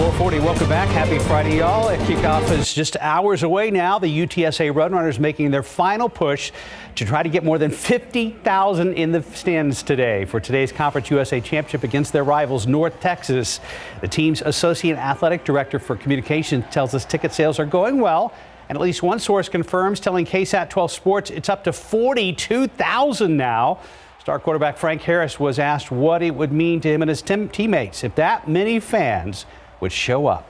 440, welcome back. Happy Friday, y'all. Kickoff is just hours away now. The UTSA Roadrunners making their final push to try to get more than 50,000 in the stands today for today's Conference USA Championship against their rivals, North Texas. The team's Associate Athletic Director for Communications tells us ticket sales are going well, and at least one source confirms, telling KSAT 12 Sports, it's up to 42,000 now. Star quarterback Frank Harris was asked what it would mean to him and his teammates if that many fans would show up.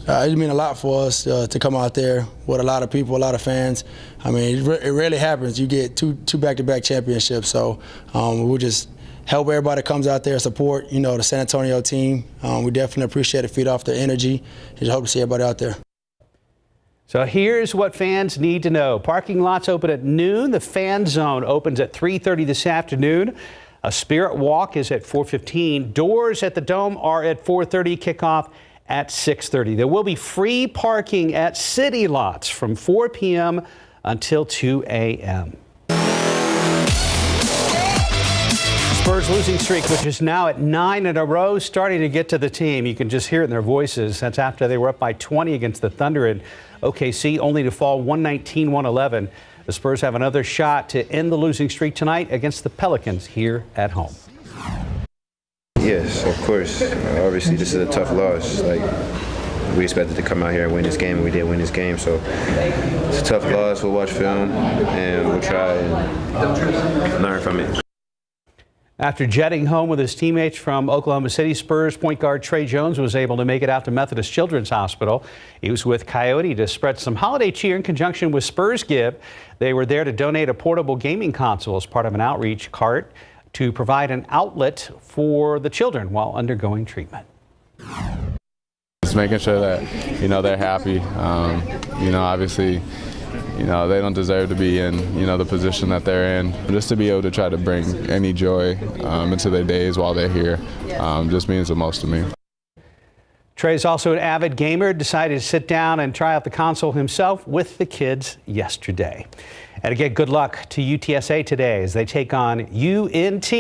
It means a lot for us to come out there with a lot of people, a lot of fans. I mean, it rarely happens. You get two back-to-back championships, so we'll just help everybody that comes out there, support, the San Antonio team. We definitely appreciate it, feed off their energy, and just hope to see everybody out there. So here's what fans need to know. Parking lots open at noon. The fan zone opens at 3:30 this afternoon. A spirit walk is at 4:15. Doors at the Dome are at 4:30. Kickoff at 6:30. There will be free parking at city lots from 4 p.m. until 2 a.m. Spurs losing streak, which is now at 9 in a row, starting to get to the team. You can just hear it in their voices. That's after they were up by 20 against the Thunder in OKC, only to fall 119-111. The Spurs have another shot to end the losing streak tonight against the Pelicans here at home. Yes, of course. Obviously, this is a tough loss. We expected to come out here and win this game, and we did win this game. So it's a tough loss. We'll watch film, and we'll try and learn from it. After jetting home with his teammates from Oklahoma City, Spurs point guard Trey Jones was able to make it out to Methodist Children's Hospital. He was with Coyote to spread some holiday cheer in conjunction with Spurs Give. They were there to donate a portable gaming console as part of an outreach cart to provide an outlet for the children while undergoing treatment. Just making sure that, they're happy. Obviously, they don't deserve to be in, the position that they're in. Just to be able to try to bring any joy into their days while they're here just means the most to me. Trey's also an avid gamer, decided to sit down and try out the console himself with the kids yesterday. And again, good luck to UTSA today as they take on UNT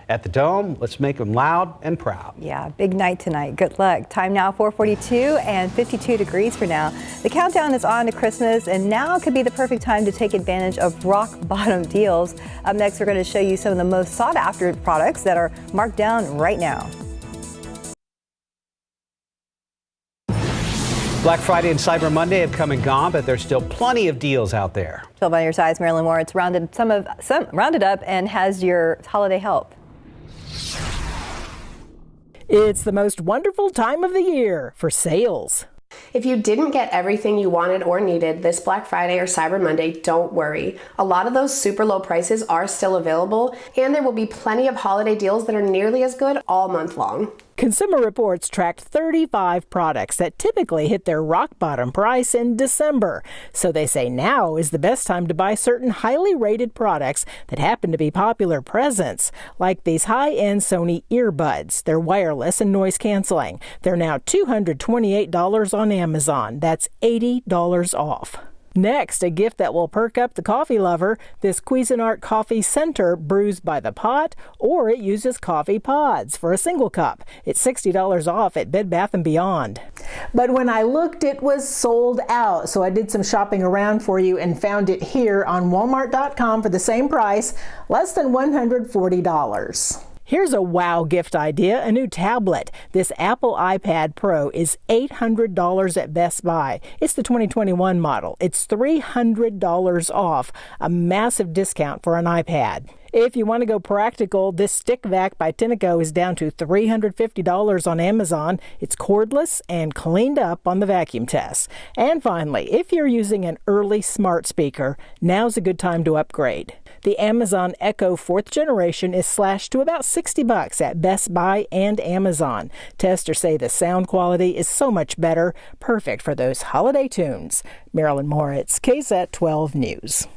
at the Dome. Let's make them loud and proud. Yeah, big night tonight. Good luck. Time now 4:42 and 52 degrees for now. The countdown is on to Christmas, and now could be the perfect time to take advantage of rock bottom deals. Up next, we're going to show you some of the most sought after products that are marked down right now. Black Friday and Cyber Monday have come and gone, but there's still plenty of deals out there. 12 on your sides, Marilyn Moritz rounded up and has your holiday help. It's the most wonderful time of the year for sales. If you didn't get everything you wanted or needed this Black Friday or Cyber Monday, don't worry. A lot of those super low prices are still available, and there will be plenty of holiday deals that are nearly as good all month long. Consumer Reports tracked 35 products that typically hit their rock bottom price in December. So they say now is the best time to buy certain highly rated products that happen to be popular presents, like these high-end Sony earbuds. They're wireless and noise canceling. They're now $228 on Amazon. That's $80 off. Next, a gift that will perk up the coffee lover, this Cuisinart Coffee Center brews by the pot, or it uses coffee pods for a single cup. It's $60 off at Bed Bath & Beyond. But when I looked, it was sold out. So I did some shopping around for you and found it here on Walmart.com for the same price, less than $140. Here's a wow gift idea, a new tablet. This Apple iPad Pro is $800 at Best Buy. It's the 2021 model. It's $300 off, a massive discount for an iPad. If you want to go practical, this Stick Vac by Tineco is down to $350 on Amazon. It's cordless and cleaned up on the vacuum test. And finally, if you're using an early smart speaker, now's a good time to upgrade. The Amazon Echo 4th generation is slashed to about $60 at Best Buy and Amazon. Testers say the sound quality is so much better, perfect for those holiday tunes. Marilyn Moritz, KSAT 12 News.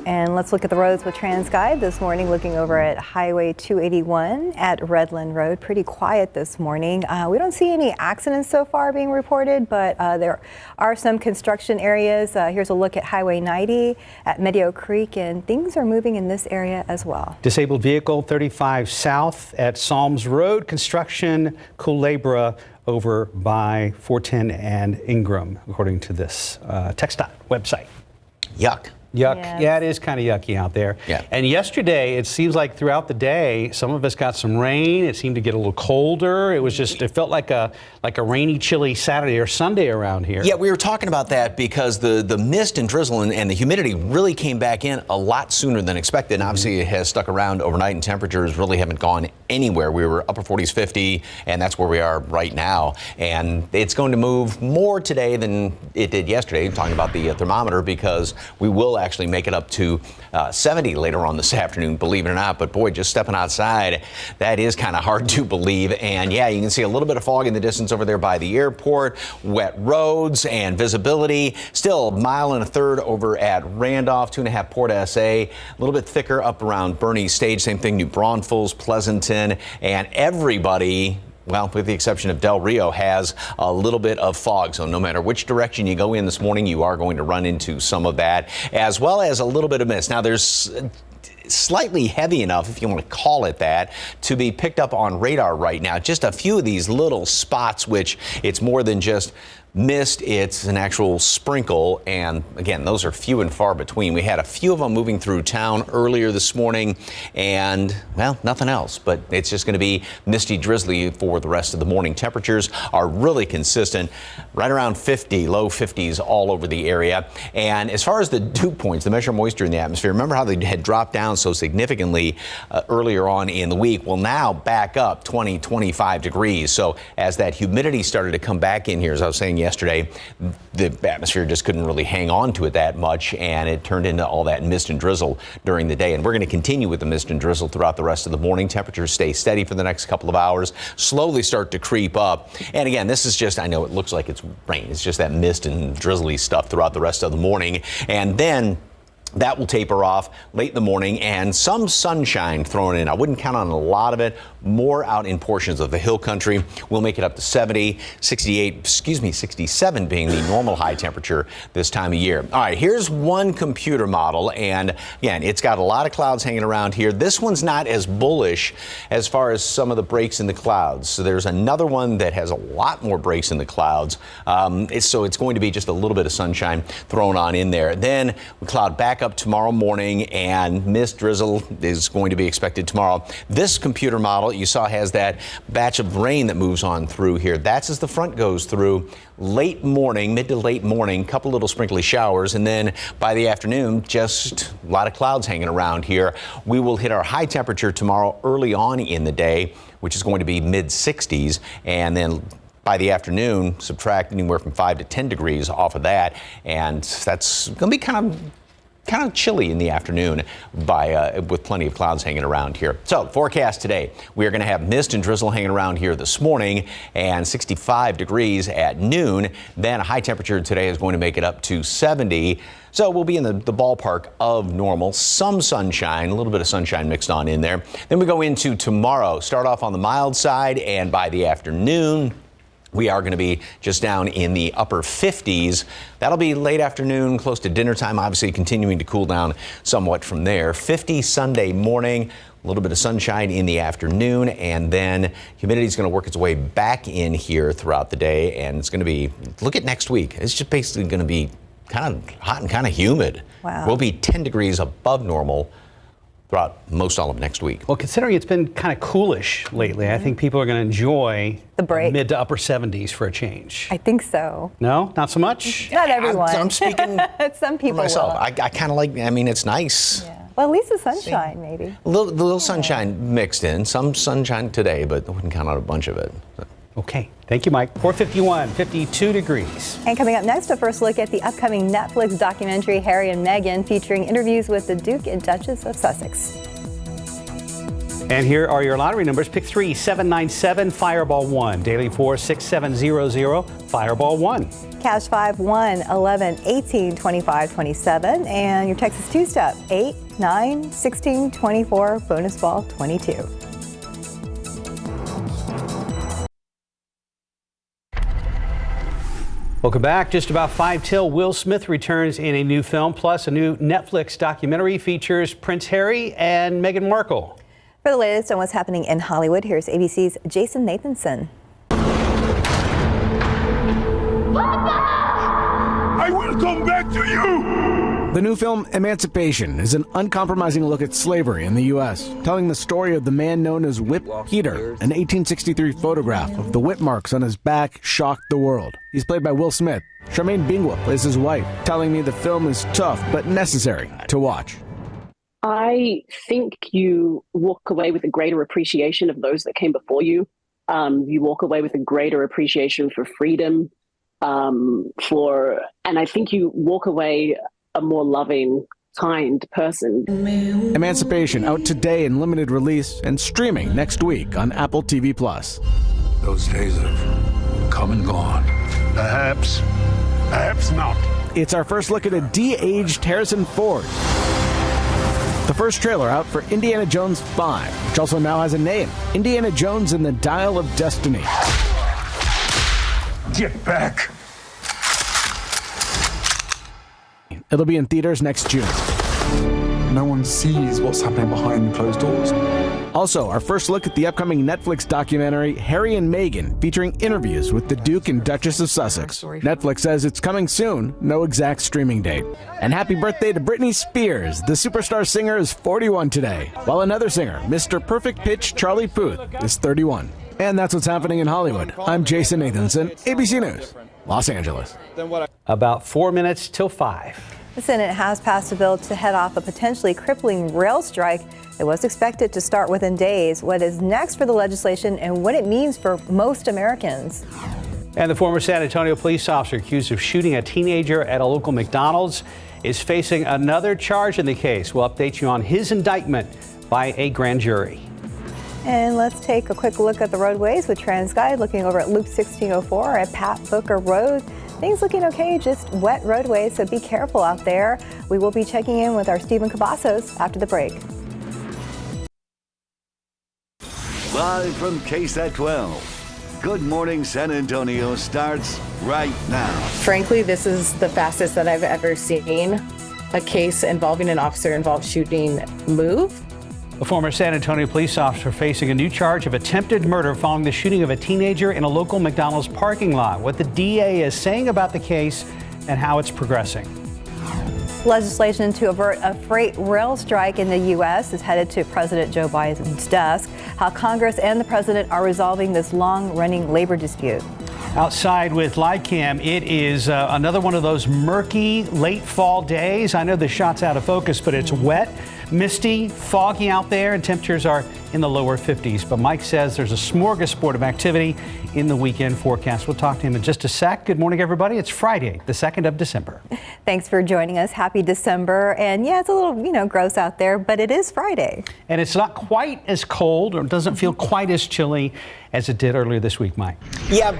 And let's look at the roads with TransGuide this morning, looking over at Highway 281 at Redland Road. Pretty quiet this morning. We don't see any accidents so far being reported, but there are some construction areas. Here's a look at Highway 90 at Meadow Creek, and things are moving in this area as well. Disabled vehicle 35 south at Psalms Road. Construction, Culebra over by 410 and Ingram, according to this TxDOT website. Yuck. Yuck. Yes. Yeah, it is kind of yucky out there. Yeah. And yesterday, it seems like throughout the day, some of us got some rain. It seemed to get a little colder. It was just, it felt like a rainy, chilly Saturday or Sunday around here. Yeah, we were talking about that because the mist and drizzle and the humidity really came back in a lot sooner than expected. And obviously, it has stuck around overnight, and temperatures really haven't gone anywhere. We were upper 40s, 50, and that's where we are right now. And it's going to move more today than it did yesterday. I'm talking about the thermometer, because we will actually make it up to 70 later on this afternoon, believe it or not. But boy, just stepping outside, that is kind of hard to believe. And yeah, you can see a little bit of fog in the distance over there by the airport, wet roads and visibility. Still 1.3 miles over at Randolph, 2.5 Port SA, a little bit thicker up around Bernie Stage, same thing, New Braunfels, Pleasanton, and everybody, well, with the exception of Del Rio, has a little bit of fog. So no matter which direction you go in this morning, you are going to run into some of that, as well as a little bit of mist. Now, there's slightly heavy enough, if you want to call it that, to be picked up on radar right now. Just a few of these little spots, which it's more than just mist, it's an actual sprinkle, and again, those are few and far between. We had a few of them moving through town earlier this morning, and well, nothing else, but it's just going to be misty, drizzly for the rest of the morning. Temperatures are really consistent, right around 50, low 50s all over the area. And as far as the dew points, the measure of moisture in the atmosphere, remember how they had dropped down so significantly earlier on in the week? Well, now back up 20, 25 degrees. So as that humidity started to come back in here, as I was saying yesterday, the atmosphere just couldn't really hang on to it that much, and it turned into all that mist and drizzle during the day. And we're going to continue with the mist and drizzle throughout the rest of the morning. Temperatures stay steady for the next couple of hours, slowly start to creep up. And again, this is just, I know it looks like it's rain, it's just that mist and drizzly stuff throughout the rest of the morning. And then that will taper off late in the morning, and some sunshine thrown in. I wouldn't count on a lot of it. More out in portions of the hill country. We'll make it up to 70, 68, 67 being the normal high temperature this time of year. All right, here's one computer model, and again, it's got a lot of clouds hanging around here. This one's not as bullish as far as some of the breaks in the clouds. So there's another one that has a lot more breaks in the clouds. So it's going to be just a little bit of sunshine thrown on in there. Then we cloud back up tomorrow morning, and mist drizzle is going to be expected tomorrow. This computer model you saw has that batch of rain that moves on through here. That's as the front goes through. Late morning, mid to late morning, couple little sprinkly showers, and then by the afternoon, just a lot of clouds hanging around here. We will hit our high temperature tomorrow early on in the day, which is going to be mid 60s, and then by the afternoon, subtract anywhere from 5 to 10 degrees off of that, and that's going to be kind of chilly in the afternoon with plenty of clouds hanging around here. So forecast today, we are going to have mist and drizzle hanging around here this morning, and 65 degrees at noon. Then a high temperature today is going to make it up to 70. So we'll be in the ballpark of normal. Some sunshine, a little bit of sunshine mixed on in there. Then we go into tomorrow. Start off on the mild side, and by the afternoon, we are going to be just down in the upper 50s. That'll be late afternoon, close to dinner time, obviously continuing to cool down somewhat from there. 50 Sunday morning, a little bit of sunshine in the afternoon, and then humidity is going to work its way back in here throughout the day, and it's going to be, look at next week. It's just basically going to be kind of hot and kind of humid. Wow. We'll be 10 degrees above normal throughout most all of next week. Well, considering it's been kind of coolish lately, I think people are going to enjoy the break. Mid to upper 70s for a change. I think so. No, not so much? Not everyone. I'm speaking Some people for myself. will. I kind of like, I mean, it's nice. Yeah. Well, at least the sunshine, maybe. A little sunshine mixed in. Some sunshine today, but I wouldn't count on a bunch of it. Okay. Thank you, Mike. 451, 52 degrees. And coming up next, a first look at the upcoming Netflix documentary Harry and Meghan, featuring interviews with the Duke and Duchess of Sussex. And here are your lottery numbers. Pick 3, 797, Fireball 1. Daily 4, 6700, Fireball 1. Cash 5, 1, 11, 18, 25, 27. And your Texas two-step, 8, 9, 16, 24, bonus ball 22. Welcome back. Just about 5 till, Will Smith returns in a new film, plus a new Netflix documentary features Prince Harry and Meghan Markle. For the latest on what's happening in Hollywood, here's ABC's Jason Nathanson. I will come back to you! The new film, Emancipation, is an uncompromising look at slavery in the U.S., telling the story of the man known as Whip Peter. An 1863 photograph of the whip marks on his back shocked the world. He's played by Will Smith. Charmaine Bingwa plays his wife, telling me the film is tough but necessary to watch. I think you walk away with a greater appreciation of those that came before you. You walk away with a greater appreciation for freedom, and I think you walk away a more loving, kind person. Emancipation out today in limited release and streaming next week on Apple TV+. Those days have come and gone. Perhaps not. It's our first look at a de-aged Harrison Ford. The first trailer out for Indiana Jones 5, which also now has a name, Indiana Jones and the Dial of Destiny. Get back! It'll be in theaters next June. No one sees what's happening behind closed doors. Also, our first look at the upcoming Netflix documentary, Harry and Meghan, featuring interviews with the Duke and Duchess of Sussex. Netflix says it's coming soon, no exact streaming date. And happy birthday to Britney Spears. The superstar singer is 41 today, while another singer, Mr. Perfect Pitch Charlie Puth, is 31. And that's what's happening in Hollywood. I'm Jason Nathanson, ABC News, Los Angeles. About 4 minutes till 5. The Senate has passed a bill to head off a potentially crippling rail strike that was expected to start within days. What is next for the legislation and what it means for most Americans? And the former San Antonio police officer accused of shooting a teenager at a local McDonald's is facing another charge in the case. We'll update you on his indictment by a grand jury. And let's take a quick look at the roadways with TransGuide, looking over at Loop 1604 at Pat Booker Road. Things looking okay, just wet roadways, so be careful out there. We will be checking in with our Stephen Cavazos after the break. Live from KSAT 12. Good Morning San Antonio starts right now. Frankly, this is the fastest that I've ever seen a case involving an officer-involved shooting move. A former San Antonio police officer facing a new charge of attempted murder following the shooting of a teenager in a local McDonald's parking lot. What the DA is saying about the case and how it's progressing. Legislation to avert a freight rail strike in the U.S. is headed to President Joe Biden's desk. How Congress and the president are resolving this long-running labor dispute. Outside with live cam, it is another one of those murky late fall days. I know the shot's out of focus, but it's wet, misty, foggy out there, and temperatures are in the lower 50s. But Mike says there's a smorgasbord of activity in the weekend forecast. We'll talk to him in just a sec. Good morning, everybody. It's Friday, the 2nd of December. Thanks for joining us. Happy December. And yeah, it's a little, gross out there, but it is Friday. And it's not quite as cold, or doesn't feel quite as chilly as it did earlier this week, Mike. Yeah,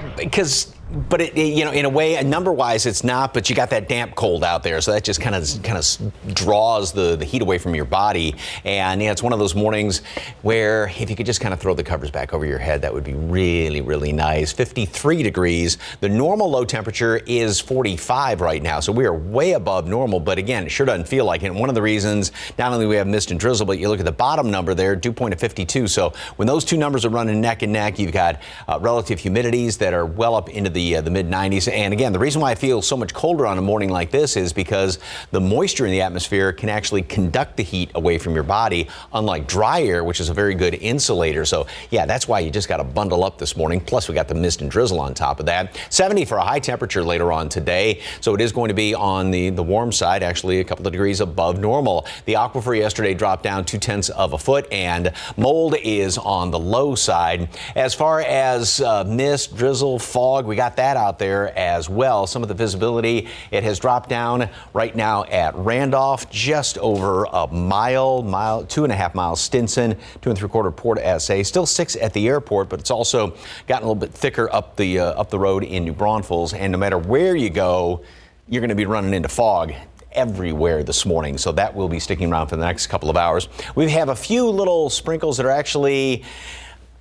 but it, in a way, number-wise, it's not. But you got that damp cold out there, so that just kind of draws the heat away from your body. And it's one of those mornings where if you could just kind of throw the covers back over your head, that would be really, really nice. 53 degrees. The normal low temperature is 45 right now, so we are way above normal. But again, it sure doesn't feel like it. And one of the reasons, not only do we have mist and drizzle, but you look at the bottom number there, dew point of 52. So when those two numbers are running neck and neck, you've got relative humidities that are well up into the mid 90s. And again, the reason why I feel so much colder on a morning like this is because the moisture in the atmosphere can actually conduct the heat away from your body, unlike dry air, which is a very good insulator. So yeah, that's why you just got to bundle up this morning. Plus we got the mist and drizzle on top of that. 70 for a high temperature later on today. So it is going to be on the warm side, actually a couple of degrees above normal. The aquifer yesterday dropped down 0.2 of a foot, and mold is on the low side. As far as mist, drizzle, fog, we got that out there as well. Some of the visibility, it has dropped down right now at Randolph, just over a mile, 2.5 miles, Stinson, 2 and 3 1.75 Port SA. Still 6 at the airport, but it's also gotten a little bit thicker up the road in New Braunfels. And no matter where you go, you're going to be running into fog everywhere this morning, so that will be sticking around for the next couple of hours. We have a few little sprinkles that are actually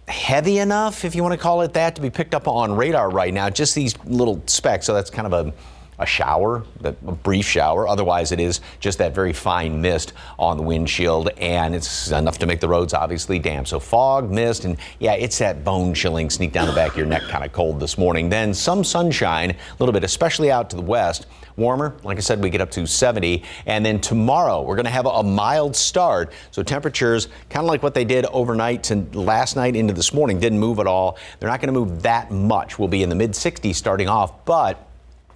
heavy enough, if you want to call it that, to be picked up on radar right now. Just these little specks, so that's kind of a shower, a brief shower. Otherwise, it is just that very fine mist on the windshield, and it's enough to make the roads obviously damp. So fog, mist, and yeah, it's that bone-chilling, sneak down the back of your neck kind of cold this morning. Then some sunshine, a little bit, especially out to the west. Warmer, like I said, we get up to 70. And then tomorrow, we're going to have a mild start. So temperatures, kind of like what they did overnight and last night into this morning, didn't move at all. They're not going to move that much. We'll be in the mid-60s starting off, but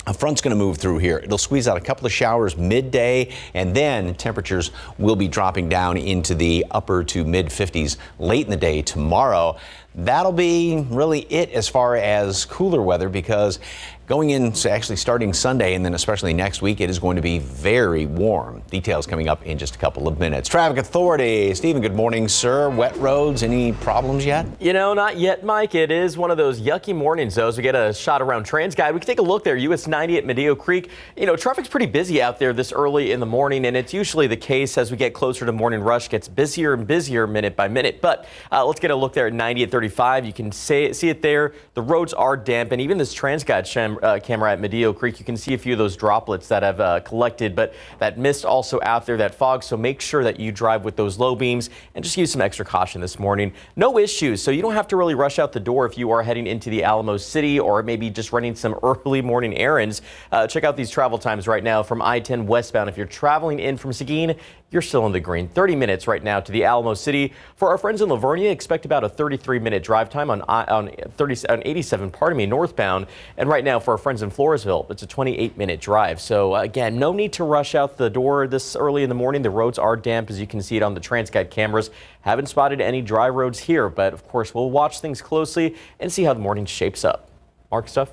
a front's going to move through here. It'll squeeze out a couple of showers midday, and then temperatures will be dropping down into the upper to mid-50s late in the day tomorrow. That'll be really it as far as cooler weather, because going into actually starting Sunday and then especially next week, it is going to be very warm. Details coming up in just a couple of minutes. Traffic Authority. Stephen, good morning, sir. Wet roads, any problems yet? You know, not yet, Mike. It is one of those yucky mornings, though, as we get a shot around TransGuide. We can take a look there. US 90 at Medeo Creek. You know, traffic's pretty busy out there this early in the morning, and it's usually the case as we get closer to morning rush. Gets busier and busier minute by minute. But let's get a look there at 90 at 35. You can see it there. The roads are damp, and even this TransGuide camera at Medeo Creek, you can see a few of those droplets that have collected, but that mist also out there, that fog, so make sure that you drive with those low beams and just use some extra caution this morning. No issues, so you don't have to really rush out the door if you are heading into the Alamo City or maybe just running some early morning errands. Check out these travel times right now from I-10 westbound. If you're traveling in from Seguin, you're still in the green. 30 minutes right now to the Alamo City. For our friends in Livonia, expect about a 33-minute drive time on 87, northbound. And right now for our friends in Floresville, it's a 28-minute drive. So again, no need to rush out the door this early in the morning. The roads are damp, as you can see it on the TransGuide cameras. Haven't spotted any dry roads here, but of course we'll watch things closely and see how the morning shapes up. Mark, stuff.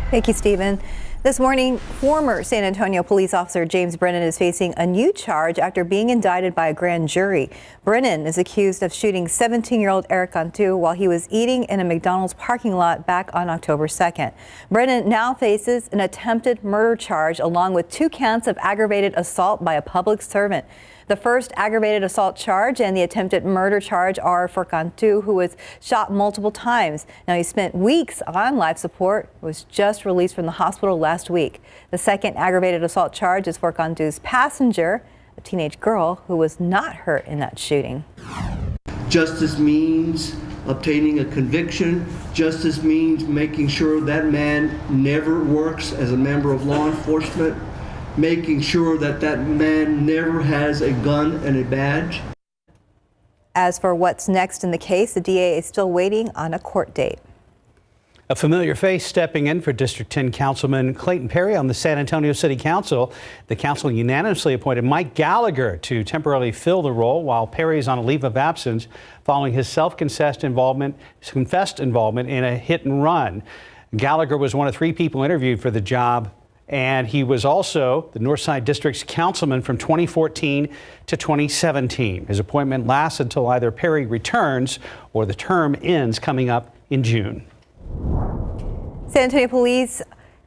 Thank you, Stephen. This morning, former San Antonio police officer James Brennan is facing a new charge after being indicted by a grand jury. Brennan is accused of shooting 17-year-old Eric Cantu while he was eating in a McDonald's parking lot back on October 2nd. Brennan now faces an attempted murder charge along with 2 counts of aggravated assault by a public servant. The first aggravated assault charge and the attempted murder charge are for Cantu, who was shot multiple times. Now, he spent weeks on life support, was just released from the hospital last week. The second aggravated assault charge is for Cantu's passenger, a teenage girl who was not hurt in that shooting. Justice means obtaining a conviction. Justice means making sure that man never works as a member of law enforcement, making sure that that man never has a gun and a badge. As for what's next in the case, the DA is still waiting on a court date. A familiar face stepping in for District 10 Councilman Clayton Perry on the San Antonio City Council. The council unanimously appointed Mike Gallagher to temporarily fill the role while Perry is on a leave of absence following his confessed involvement in a hit and run. Gallagher was one of 3 people interviewed for the job, and he was also the Northside District's councilman from 2014 to 2017. His appointment lasts until either Perry returns or the term ends coming up in June. San Antonio Police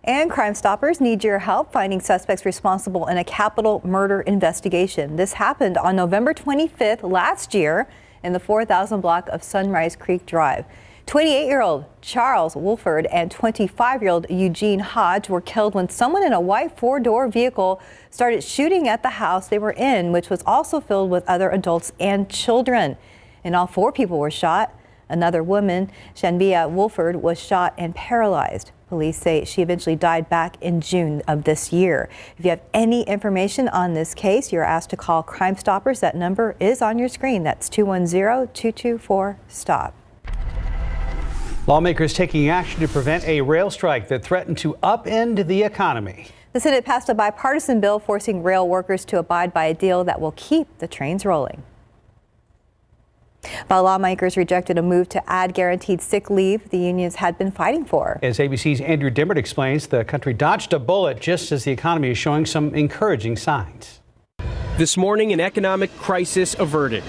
and Crime Stoppers need your help finding suspects responsible in a capital murder investigation. This happened on November 25th last year in the 4000 block of Sunrise Creek Drive. 28-year-old Charles Wolford and 25-year-old Eugene Hodge were killed when someone in a white 4-door vehicle started shooting at the house they were in, which was also filled with other adults and children. And all 4 people were shot. Another woman, Shanbia Wolford, was shot and paralyzed. Police say she eventually died back in June of this year. If you have any information on this case, you're asked to call Crime Stoppers. That number is on your screen. That's 210-224-STOP. Lawmakers taking action to prevent a rail strike that threatened to upend the economy. The Senate passed a bipartisan bill forcing rail workers to abide by a deal that will keep the trains rolling. But lawmakers rejected a move to add guaranteed sick leave the unions had been fighting for. As ABC's Andrew Dimmert explains, the country dodged a bullet just as the economy is showing some encouraging signs. This morning, an economic crisis averted.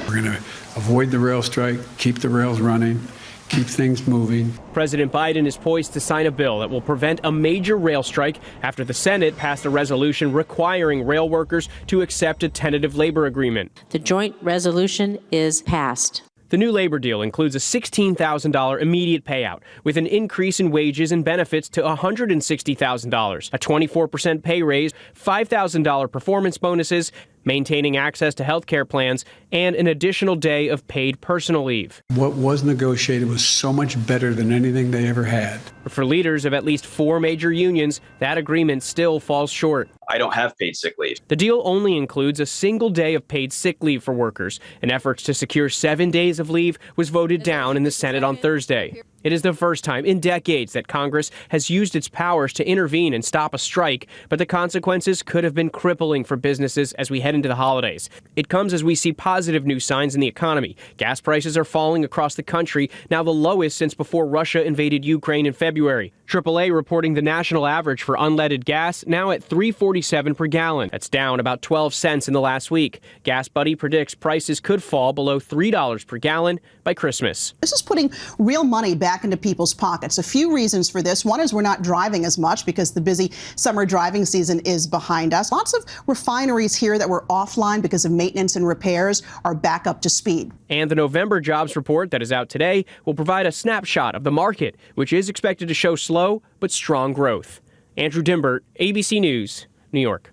We're going to avoid the rail strike, keep the rails running, keep things moving. President Biden is poised to sign a bill that will prevent a major rail strike after the Senate passed a resolution requiring rail workers to accept a tentative labor agreement. The joint resolution is passed. The new labor deal includes a $16,000 immediate payout, with an increase in wages and benefits to $160,000, a 24% pay raise, $5,000 performance bonuses, maintaining access to health care plans, and an additional day of paid personal leave. What was negotiated was so much better than anything they ever had. But for leaders of at least 4 major unions, that agreement still falls short. I don't have paid sick leave. The deal only includes a single day of paid sick leave for workers. An effort to secure 7 days of leave was voted down in the Senate on Thursday. It is the first time in decades that Congress has used its powers to intervene and stop a strike, but the consequences could have been crippling for businesses as we head into the holidays. It comes as we see positive news signs in the economy. Gas prices are falling across the country, now the lowest since before Russia invaded Ukraine in February. AAA reporting the national average for unleaded gas now at $3.47 per gallon. That's down about 12 cents in the last week. Gas Buddy predicts prices could fall below $3 per gallon by Christmas. This is putting real money back into people's pockets. A few reasons for this. One is we're not driving as much because the busy summer driving season is behind us. Lots of refineries here that were offline because of maintenance and repairs are back up to speed. And the November jobs report that is out today will provide a snapshot of the market, which is expected to show slow but strong growth. Andrew Dimbert, ABC News, New York.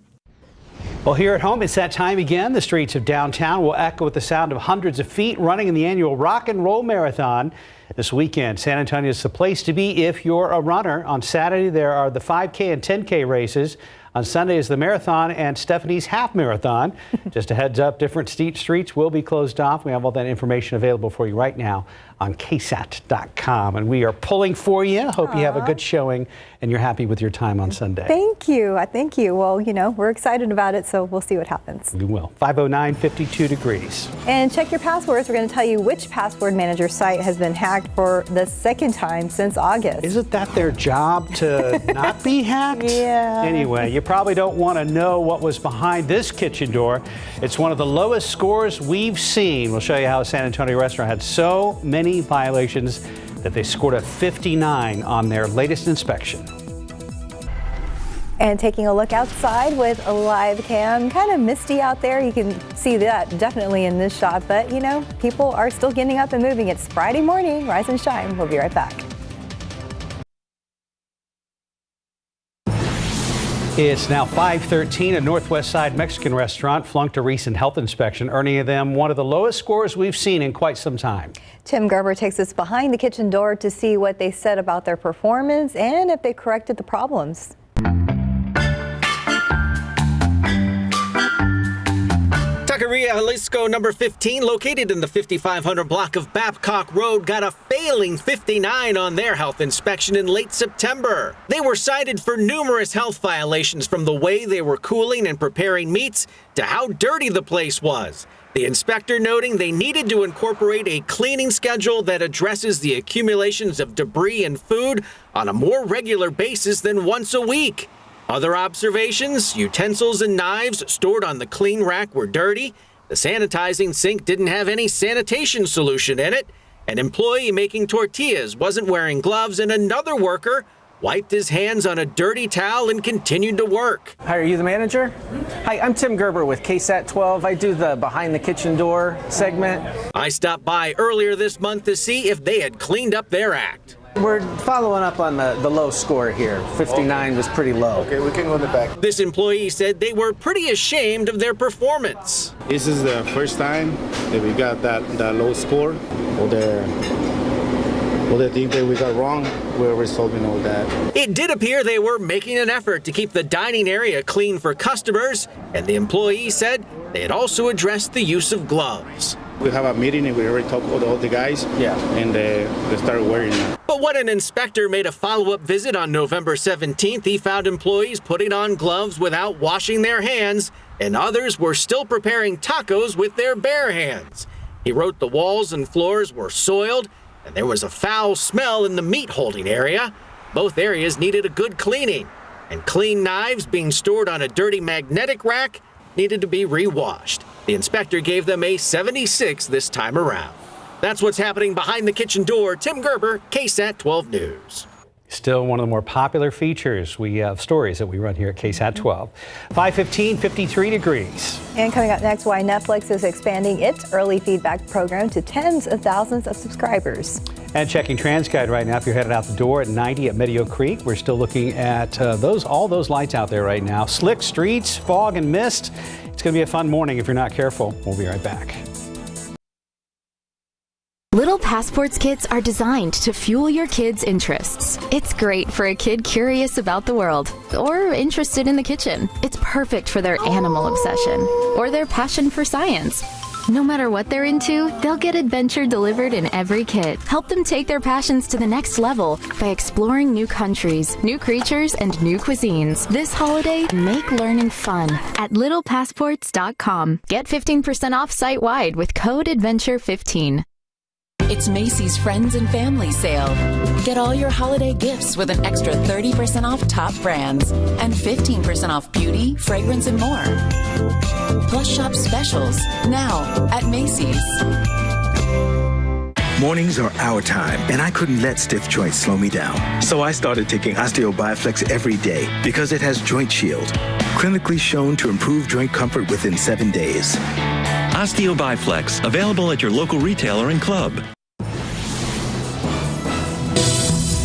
Well, here at home, it's that time again. The streets of downtown will echo with the sound of hundreds of feet running in the annual Rock and Roll Marathon. This weekend, San Antonio is the place to be if you're a runner. On Saturday, there are the 5K and 10K races. On Sunday is the marathon and Stephanie's half marathon. Just a heads up, different streets will be closed off. We have all that information available for you right now on KSAT.com. And we are pulling for you. Hope you have a good showing and you're happy with your time on Sunday. Thank you. Thank you. Well, you know, we're excited about it, so we'll see what happens. We will. 509, 52 degrees. And check your passwords. We're going to tell you which password manager site has been hacked for the second time since August. Isn't that their job to not be hacked? Yeah. Anyway, you probably don't want to know what was behind this kitchen door. It's one of the lowest scores we've seen. We'll show you how a San Antonio restaurant had so many violations that they scored a 59 on their latest inspection. And taking a look outside with a live cam, kind of misty out there. You can see that definitely in this shot, but you know, people are still getting up and moving. It's Friday morning, rise and shine. We'll be right back. It's now 5:13. A Northwest Side Mexican restaurant flunked a recent health inspection, earning them one of the lowest scores we've seen in quite some time. Tim Gerber takes us behind the kitchen door to see what they said about their performance and if they corrected the problems. Taqueria Jalisco number 15, located in the 5500 block of Babcock Road, got a failing 59 on their health inspection in late September. They were cited for numerous health violations, from the way they were cooling and preparing meats to how dirty the place was. The inspector noting they needed to incorporate a cleaning schedule that addresses the accumulations of debris and food on a more regular basis than once a week. Other observations: utensils and knives stored on the clean rack were dirty. The sanitizing sink didn't have any sanitation solution in it. An employee making tortillas wasn't wearing gloves, and another worker wiped his hands on a dirty towel and continued to work. Hi, are you the manager? Hi, I'm Tim Gerber with KSAT 12. I do the behind the kitchen door segment. I stopped by earlier this month to see if they had cleaned up their act. We're following up on the low score here. 59 was pretty low. Okay, we can go in the back. This employee said they were pretty ashamed of their performance. This is the first time that we got that low score. All the things that we got wrong, we're resolving all that. It did appear they were making an effort to keep the dining area clean for customers, and the employee said they had also addressed the use of gloves. We have a meeting and we already talked with all the guys, and they started wearing them. But when an inspector made a follow-up visit on November 17th, he found employees putting on gloves without washing their hands, and others were still preparing tacos with their bare hands. He wrote the walls and floors were soiled, and there was a foul smell in the meat holding area. Both areas needed a good cleaning, and clean knives being stored on a dirty magnetic rack needed to be re-washed. The inspector gave them a 76 this time around. That's what's happening behind the kitchen door. Tim Gerber, KSAT 12 News. Still one of the more popular features. We have stories that we run here at KSAT 12. 5:15, 53 degrees. And coming up next, why Netflix is expanding its early feedback program to tens of thousands of subscribers. And checking TransGuide right now. If you're headed out the door at 90 at Medio Creek, we're still looking at all those lights out there right now. Slick streets, fog and mist. It's going to be a fun morning if you're not careful. We'll be right back. Little Passports kits are designed to fuel your kids' interests. It's great for a kid curious about the world or interested in the kitchen. It's perfect for their animal obsession or their passion for science. No matter what they're into, they'll get adventure delivered in every kit. Help them take their passions to the next level by exploring new countries, new creatures, and new cuisines. This holiday, make learning fun at littlepassports.com. Get 15% off site-wide with code ADVENTURE15. It's Macy's Friends and Family Sale. Get all your holiday gifts with an extra 30% off top brands and 15% off beauty, fragrance, and more. Plus shop specials now at Macy's. Mornings are our time, and I couldn't let stiff joints slow me down. So I started taking OsteoBioflex every day because it has Joint Shield, clinically shown to improve joint comfort within 7 days. OsteoBioflex, available at your local retailer and club.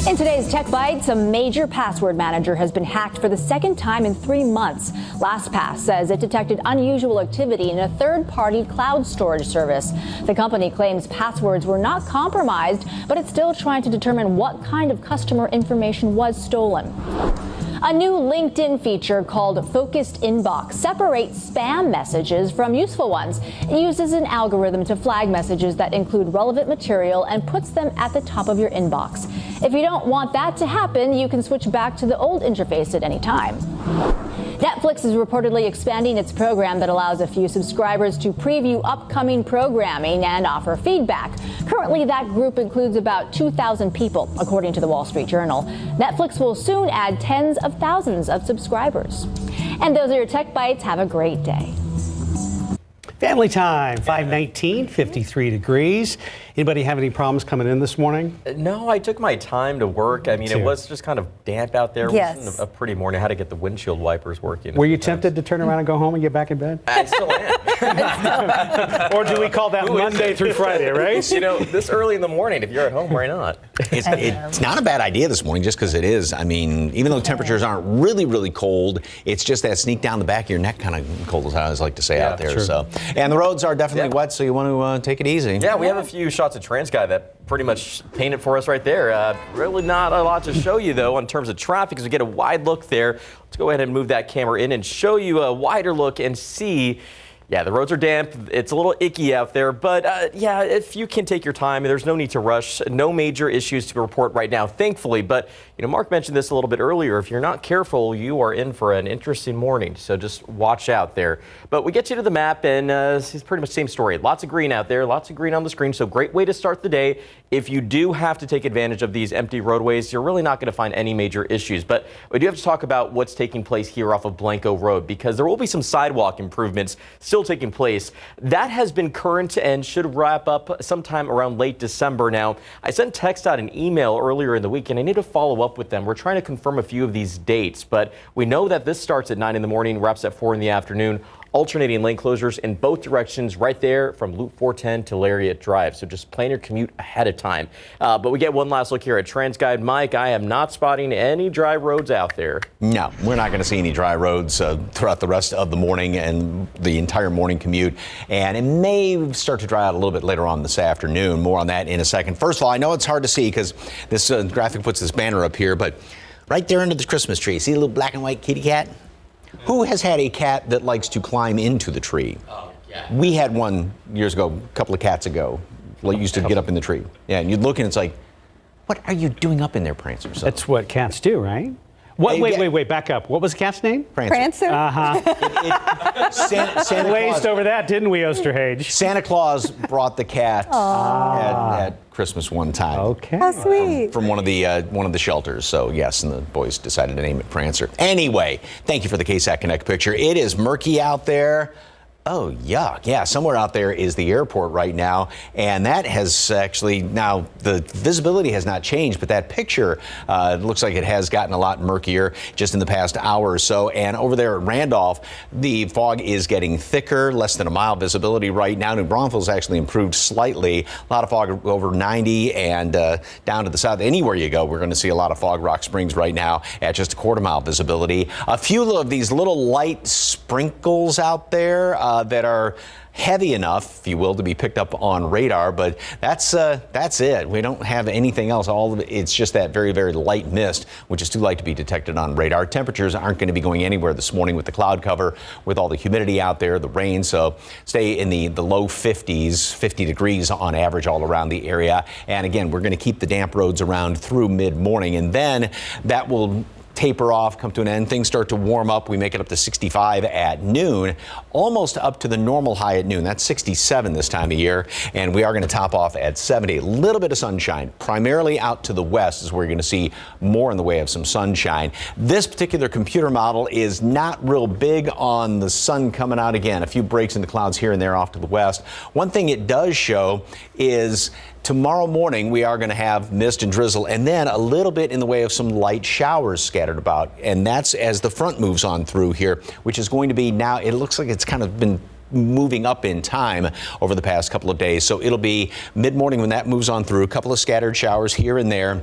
In today's Tech Bites, a major password manager has been hacked for the second time in 3 months. LastPass says it detected unusual activity in a third-party cloud storage service. The company claims passwords were not compromised, but it's still trying to determine what kind of customer information was stolen. A new LinkedIn feature called Focused Inbox separates spam messages from useful ones. It uses an algorithm to flag messages that include relevant material and puts them at the top of your inbox. If you don't want that to happen, you can switch back to the old interface at any time. Netflix is reportedly expanding its program that allows a few subscribers to preview upcoming programming and offer feedback. Currently, that group includes about 2,000 people, according to the Wall Street Journal. Netflix will soon add tens of thousands of subscribers. And those are your Tech Bites. Have a great day. Family time, 5:19, 53 degrees. Anybody have any problems coming in this morning? No, I took my time to work. I mean, it was just kind of damp out there. Yes. It wasn't a pretty morning. I had to get the windshield wipers working. Were you tempted to turn around and go home and get back in bed? I still am. Or do we call that Monday through Friday, right? You know, this early in the morning, if you're at home, why not? It's not a bad idea this morning just because it is. I mean, even though temperatures aren't really, really cold, it's just that sneak down the back of your neck kind of cold, as I always like to say out there. True. So, and the roads are definitely wet, so you want to take it easy. Yeah, we have a few shots of TransGuide that pretty much paint it for us right there. Really not a lot to show you, though, in terms of traffic, as we get a wide look there. Let's go ahead and move that camera in and show you a wider look and see. Yeah, the roads are damp. It's a little icky out there, but yeah, if you can take your time, there's no need to rush. No major issues to report right now, thankfully. But, you know, Mark mentioned this a little bit earlier. If you're not careful, you are in for an interesting morning. So just watch out there. But we get you to the map, and it's pretty much the same story. Lots of green out there, lots of green on the screen. So great way to start the day. If you do have to take advantage of these empty roadways, you're really not going to find any major issues. But we do have to talk about what's taking place here off of Blanco Road, because there will be some sidewalk improvements still taking place. That has been current and should wrap up sometime around late December. Now, I sent text out an email earlier in the week, and I need to follow up with them. We're trying to confirm a few of these dates, but we know that this starts at 9 in the morning, wraps at 4 in the afternoon. Alternating lane closures in both directions right there from Loop 410 to Lariat Drive. So just plan your commute ahead of time. But we get one last look here at TransGuide. Mike, I am not spotting any dry roads out there. No, we're not going to see any dry roads throughout the rest of the morning and the entire morning commute. And it may start to dry out a little bit later on this afternoon. More on that in a second. First of all, I know it's hard to see because this graphic puts this banner up here, but right there under the Christmas tree, see the little black and white kitty cat? Who has had a cat that likes to climb into the tree? Oh, yeah. We had one years ago, a couple of cats ago, used to get up in the tree. Yeah, and you'd look and it's like, what are you doing up in there, Prancer? So, that's what cats do, right? What, wait, back up. What was the cat's name? Prancer. Uh-huh. Santa Glazed Claus, over that, didn't we, Osterhage? Santa Claus brought the cat at Christmas one time. Okay. How sweet. From one of the shelters. So yes, and the boys decided to name it Prancer. Anyway, thank you for the KSAT Connect picture. It is murky out there. Oh, yuck. Yeah, somewhere out there is the airport right now. And that has actually, now the visibility has not changed, but that picture looks like it has gotten a lot murkier just in the past hour or so. And over there at Randolph, the fog is getting thicker, less than a mile visibility right now. New Braunfels actually improved slightly. A lot of fog over 90 and down to the south. Anywhere you go, we're going to see a lot of fog. Rock Springs right now at just a quarter-mile visibility. A few of these little light sprinkles out there that are heavy enough, if you will, to be picked up on radar, but that's it. We don't have anything else. All of it, it's just that very, very light mist, which is too light to be detected on radar. Temperatures aren't going to be going anywhere this morning with the cloud cover, with all the humidity out there, the rain, so stay in the low 50s, 50 degrees on average all around the area. And again, we're going to keep the damp roads around through mid-morning, and then that will taper off, come to an end. Things start to warm up. We make it up to 65 at noon, almost up to the normal high at noon. That's 67 this time of year. And we are going to top off at 70. A little bit of sunshine, primarily out to the west is where you're going to see more in the way of some sunshine. This particular computer model is not real big on the sun coming out again. A few breaks in the clouds here and there off to the west. One thing it does show is tomorrow morning, we are going to have mist and drizzle and then a little bit in the way of some light showers scattered about. And that's as the front moves on through here, which is going to be now, it looks like it's kind of been moving up in time over the past couple of days. So it'll be mid-morning when that moves on through, a couple of scattered showers here and there,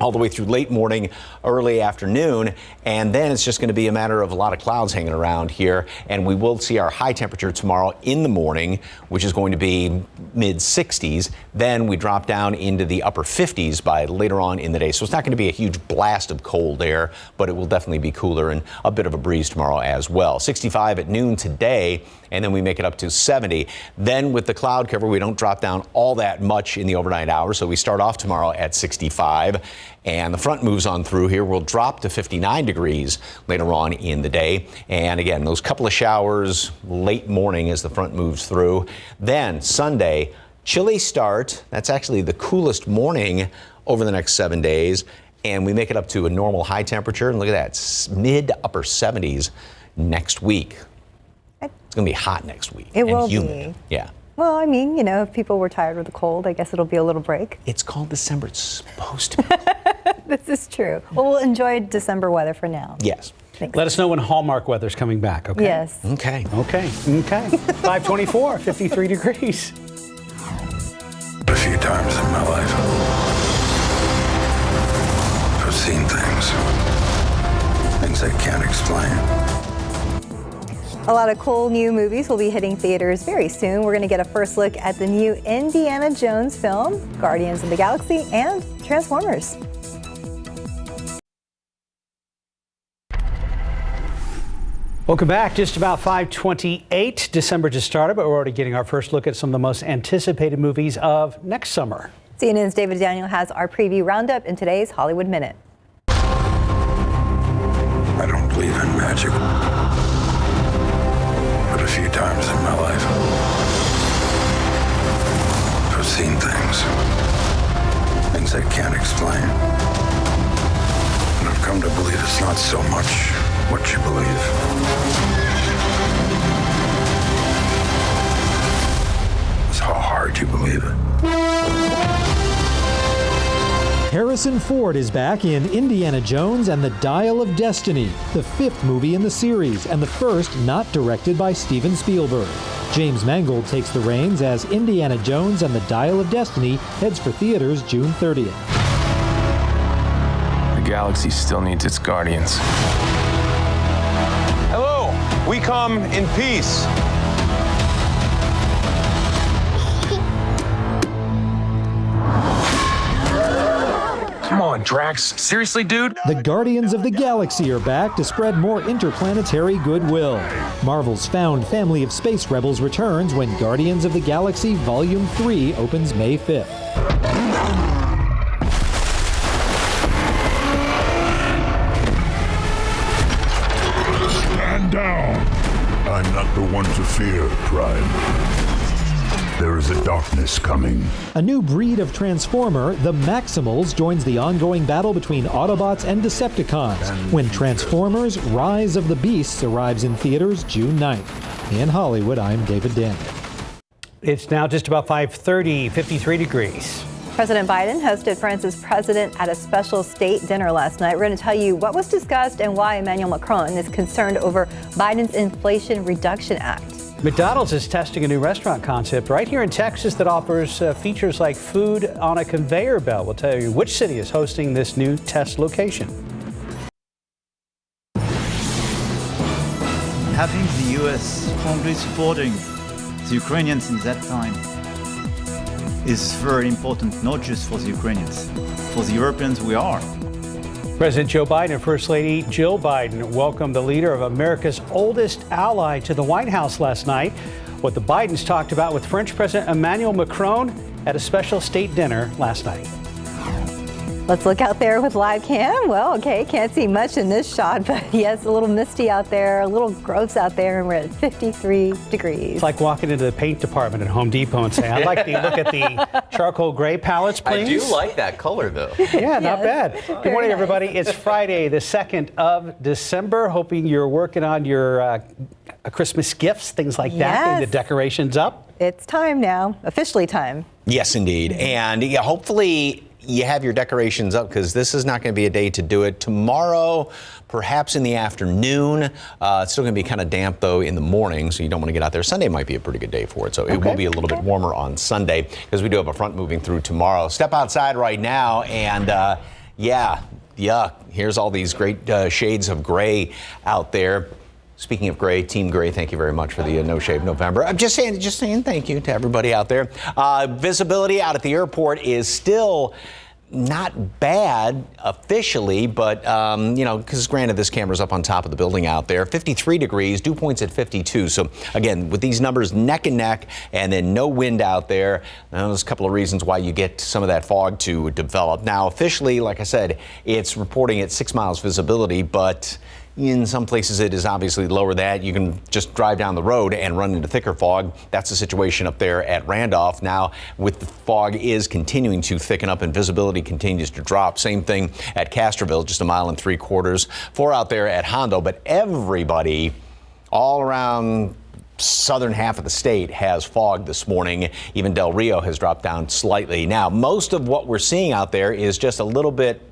all the way through late morning, early afternoon, and then it's just going to be a matter of a lot of clouds hanging around here, and we will see our high temperature tomorrow in the morning, which is going to be mid-60s. Then we drop down into the upper 50s by later on in the day. So it's not going to be a huge blast of cold air, but it will definitely be cooler and a bit of a breeze tomorrow as well. 65 at noon today, and then we make it up to 70. Then with the cloud cover, we don't drop down all that much in the overnight hours, so we start off tomorrow at 65. And the front moves on through here. We'll drop to 59 degrees later on in the day. And again, those couple of showers late morning as the front moves through. Then Sunday, chilly start. That's actually the coolest morning over the next 7 days. And we make it up to a normal high temperature. And look at that, it's mid to upper 70s next week. It's going to be hot next week. It will humid. be. Yeah. Well, I mean, you know, if people were tired with the cold, I guess it'll be a little break. It's called December. It's supposed to be. This is true. Well, we'll enjoy December weather for now. Yes. Thanks. Let us know when Hallmark weather's coming back, okay? Yes. Okay. Okay. 524, 53 degrees. A few times in my life, I've seen things I can't explain. A lot of cool new movies will be hitting theaters very soon. We're going to get a first look at the new Indiana Jones film, Guardians of the Galaxy, and Transformers. Welcome back. Just about 5:28. December just started, but we're already getting our first look at some of the most anticipated movies of next summer. CNN's David Daniel has our preview roundup in today's Hollywood Minute. I don't believe in magic. But a few times in my life, I've seen things I can't explain. And I've come to believe it's not so much what you believe. It's how hard you believe it. Harrison Ford is back in Indiana Jones and the Dial of Destiny, the fifth movie in the series and the first not directed by Steven Spielberg. James Mangold takes the reins as Indiana Jones and the Dial of Destiny heads for theaters June 30th. The galaxy still needs its guardians. Hello, we come in peace. Come on, Drax. Seriously, dude? The Guardians of the Galaxy are back to spread more interplanetary goodwill. Marvel's found family of space rebels returns when Guardians of the Galaxy Volume 3 opens May 5th. Stand down. I'm not the one to fear, Prime. there is a darkness coming. A new breed of Transformer, the Maximals, joins the ongoing battle between Autobots and Decepticons when Transformers Rise of the Beasts arrives in theaters June 9th. In Hollywood, I'm David Daniel. It's now just about 5:30, 53 degrees. President Biden hosted France's president at a special state dinner last night. We're going to tell you what was discussed and why Emmanuel Macron is concerned over Biden's Inflation Reduction Act. McDonald's is testing a new restaurant concept right here in Texas that offers features like food on a conveyor belt. We'll tell you which city is hosting this new test location. Having the U.S. strongly supporting the Ukrainians in that time is very important, not just for the Ukrainians. For the Europeans, we are. President Joe Biden and First Lady Jill Biden welcomed the leader of America's oldest ally to the White House last night. What the Bidens talked about with French President Emmanuel Macron at a special state dinner last night. Let's look out there with live cam. Well, okay, can't see much in this shot, but yes, a little misty out there, a little gross out there, and we're at 53 degrees. It's like walking into the paint department at Home Depot and saying, I'd like to look at the charcoal gray palettes, please. I do like that color, though. Yeah, not bad. Good morning, everybody. It's Friday, the 2nd of December. Hoping you're working on your Christmas gifts, things like that, getting the decorations up. It's time now, officially time. Yes, indeed. And yeah, hopefully you have your decorations up because this is not going to be a day to do it. Tomorrow, perhaps in the afternoon. It's still going to be kind of damp, though, in the morning, so you don't want to get out there. Sunday might be a pretty good day for it, so it will be a little bit warmer on Sunday because we do have a front moving through tomorrow. Step outside right now, and yuck. Here's all these great shades of gray out there. Speaking of gray, Team Gray, thank you very much for the No Shave November. I'm just saying thank you to everybody out there. Visibility out at the airport is still not bad officially, but, because granted, this camera's up on top of the building out there. 53 degrees, dew points at 52. So, again, with these numbers neck and neck and then no wind out there, there's a couple of reasons why you get some of that fog to develop. Now, officially, like I said, it's reporting at 6 miles visibility, but in some places it is obviously lower than that. You can just drive down the road and run into thicker fog. That's the situation up there at Randolph. Now, with the fog is continuing to thicken up and visibility continues to drop. Same thing at Castroville, just 1.75 miles. 4 out there at Hondo. But everybody all around southern half of the state has fog this morning. Even Del Rio has dropped down slightly. Now, most of what we're seeing out there is just a little bit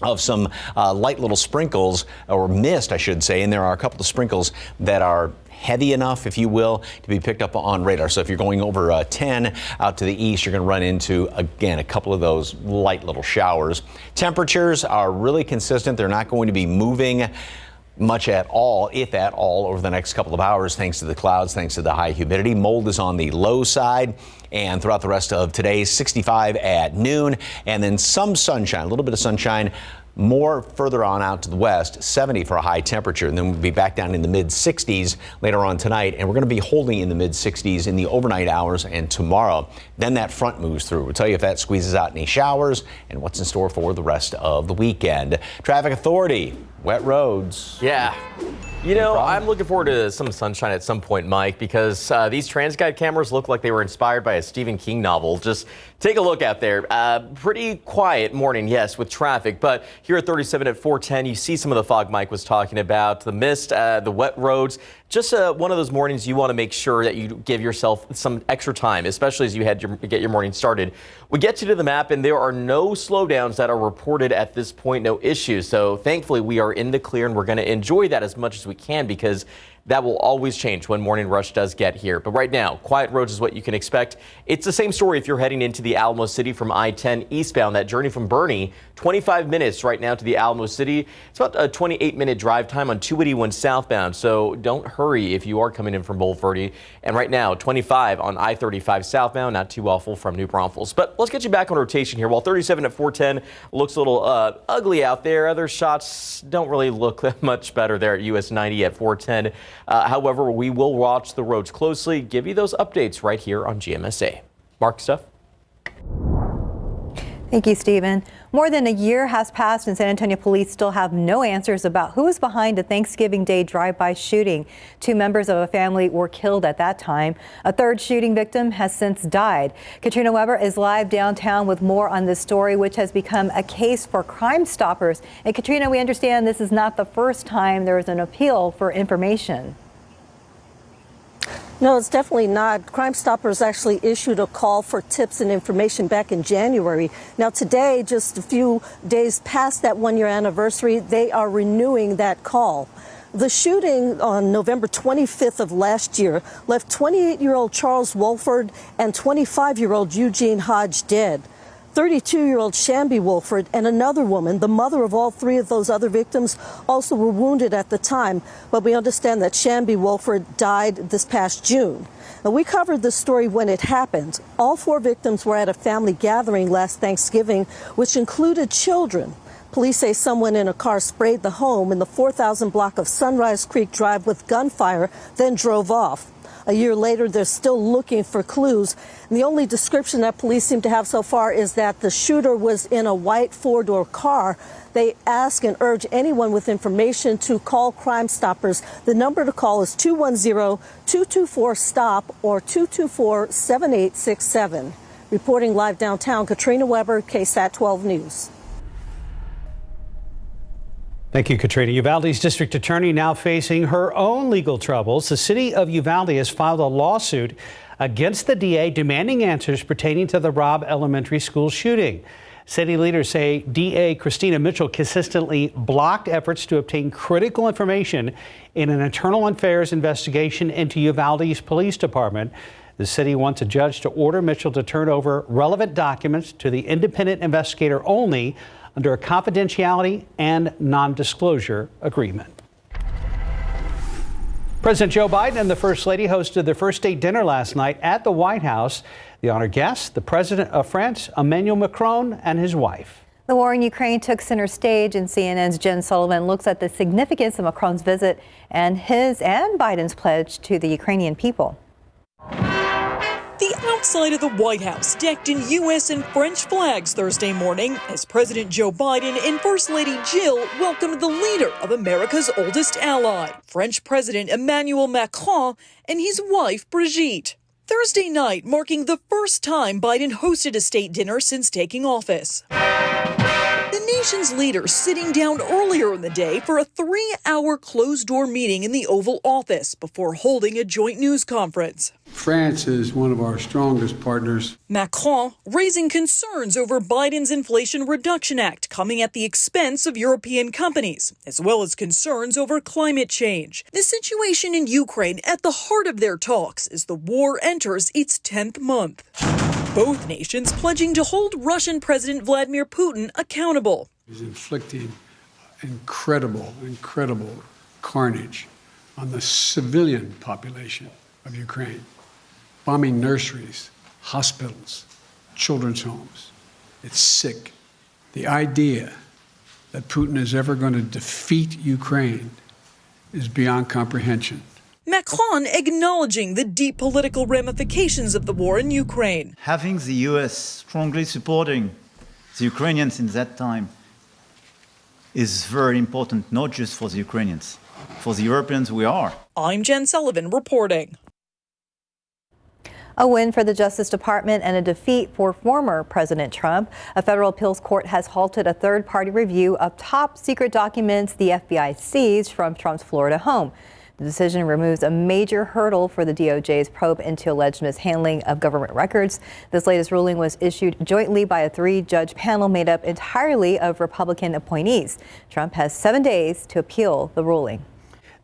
of some light little sprinkles, or mist, I should say, and there are a couple of sprinkles that are heavy enough, if you will, to be picked up on radar. So if you're going over 10 out to the east, you're going to run into, again, a couple of those light little showers. Temperatures are really consistent. They're not going to be moving much at all, if at all, over the next couple of hours, thanks to the clouds, thanks to the high humidity. Mold is on the low side. And throughout the rest of today, 65 at noon, and then some sunshine, a little bit of sunshine, more further on out to the west, 70 for a high temperature. And then we'll be back down in the mid-60s later on tonight. And we're going to be holding in the mid-60s in the overnight hours and tomorrow. Then that front moves through. We'll tell you if that squeezes out any showers and what's in store for the rest of the weekend. Traffic Authority, wet roads. Yeah. I'm looking forward to some sunshine at some point, Mike, because these TransGuide cameras look like they were inspired by a Stephen King novel. Just take a look out there. Pretty quiet morning, yes, with traffic, but here at 37 at 410, you see some of the fog Mike was talking about, the mist, the wet roads. Just one of those mornings you want to make sure that you give yourself some extra time, especially as you get your morning started. We get you to the map, and there are no slowdowns that are reported at this point, no issues. So thankfully, we are in the clear, and we're going to enjoy that as much as we can because that will always change when morning rush does get here. But right now, quiet roads is what you can expect. It's the same story if you're heading into the Alamo City from I-10 eastbound. That journey from Bernie, 25 minutes right now to the Alamo City. It's about a 28-minute drive time on 281 southbound, so don't hurry if you are coming in from Bulverde. And right now, 25 on I-35 southbound, not too awful from New Braunfels. But let's get you back on rotation here. While 37 at 410 looks a little ugly out there, other shots don't really look much better there at US 90 at 410. However, we will watch the roads closely, give you those updates right here on GMSA. Mark, stuff? Thank you, Stephen. More than a year has passed and San Antonio police still have no answers about who was behind a Thanksgiving Day drive-by shooting. 2 members of a family were killed at that time. A third shooting victim has since died. Katrina Weber is live downtown with more on this story, which has become a case for Crime Stoppers. And Katrina, we understand this is not the first time there is an appeal for information. No, it's definitely not. Crime Stoppers actually issued a call for tips and information back in January. Now today, just a few days past that 1-year anniversary, they are renewing that call. The shooting on November 25th of last year left 28-year-old Charles Wolford and 25-year-old Eugene Hodge dead. 32-year-old Shamby Wolford and another woman, the mother of all 3 of those other victims, also were wounded at the time. But we understand that Shamby Wolford died this past June. Now, we covered this story when it happened. All 4 victims were at a family gathering last Thanksgiving, which included children. Police say someone in a car sprayed the home in the 4,000 block of Sunrise Creek Drive with gunfire, then drove off. A year later, they're still looking for clues. And the only description that police seem to have so far is that the shooter was in a white 4-door car. They ask and urge anyone with information to call Crime Stoppers. The number to call is 210-224-STOP or 224-7867. Reporting live downtown, Katrina Weber, KSAT 12 News. Thank you, Katrina. Uvalde's district attorney now facing her own legal troubles. The city of Uvalde has filed a lawsuit against the DA demanding answers pertaining to the Robb Elementary School shooting. City leaders say DA Christina Mitchell consistently blocked efforts to obtain critical information in an internal affairs investigation into Uvalde's police department. The city wants a judge to order Mitchell to turn over relevant documents to the independent investigator only under a confidentiality and non-disclosure agreement. President Joe Biden and the First Lady hosted their first state dinner last night at the White House. The honored guests, the President of France, Emmanuel Macron, and his wife. The war in Ukraine took center stage, and CNN's Jen Sullivan looks at the significance of Macron's visit and his and Biden's pledge to the Ukrainian people. The outside of the White House decked in U.S. and French flags Thursday morning as President Joe Biden and First Lady Jill welcomed the leader of America's oldest ally, French President Emmanuel Macron, and his wife Brigitte. Thursday night marking the first time Biden hosted a state dinner since taking office. The nation's leaders sitting down earlier in the day for a 3-hour closed-door meeting in the Oval Office before holding a joint news conference. France is one of our strongest partners. Macron raising concerns over Biden's Inflation Reduction Act coming at the expense of European companies, as well as concerns over climate change. The situation in Ukraine at the heart of their talks as the war enters its 10th month. Both nations pledging to hold Russian President Vladimir Putin accountable. He's inflicting incredible carnage on the civilian population of Ukraine, bombing nurseries, hospitals, children's homes. It's sick. The idea that Putin is ever going to defeat Ukraine is beyond comprehension. Macron acknowledging the deep political ramifications of the war in Ukraine. Having the U.S. strongly supporting the Ukrainians in that time is very important, not just for the Ukrainians. For the Europeans, we are. I'm Jen Sullivan reporting. A win for the Justice Department and a defeat for former President Trump. A federal appeals court has halted a third-party review of top secret documents the FBI seized from Trump's Florida home. The decision removes a major hurdle for the DOJ's probe into alleged mishandling of government records. This latest ruling was issued jointly by a 3-judge panel made up entirely of Republican appointees. Trump has 7 days to appeal the ruling.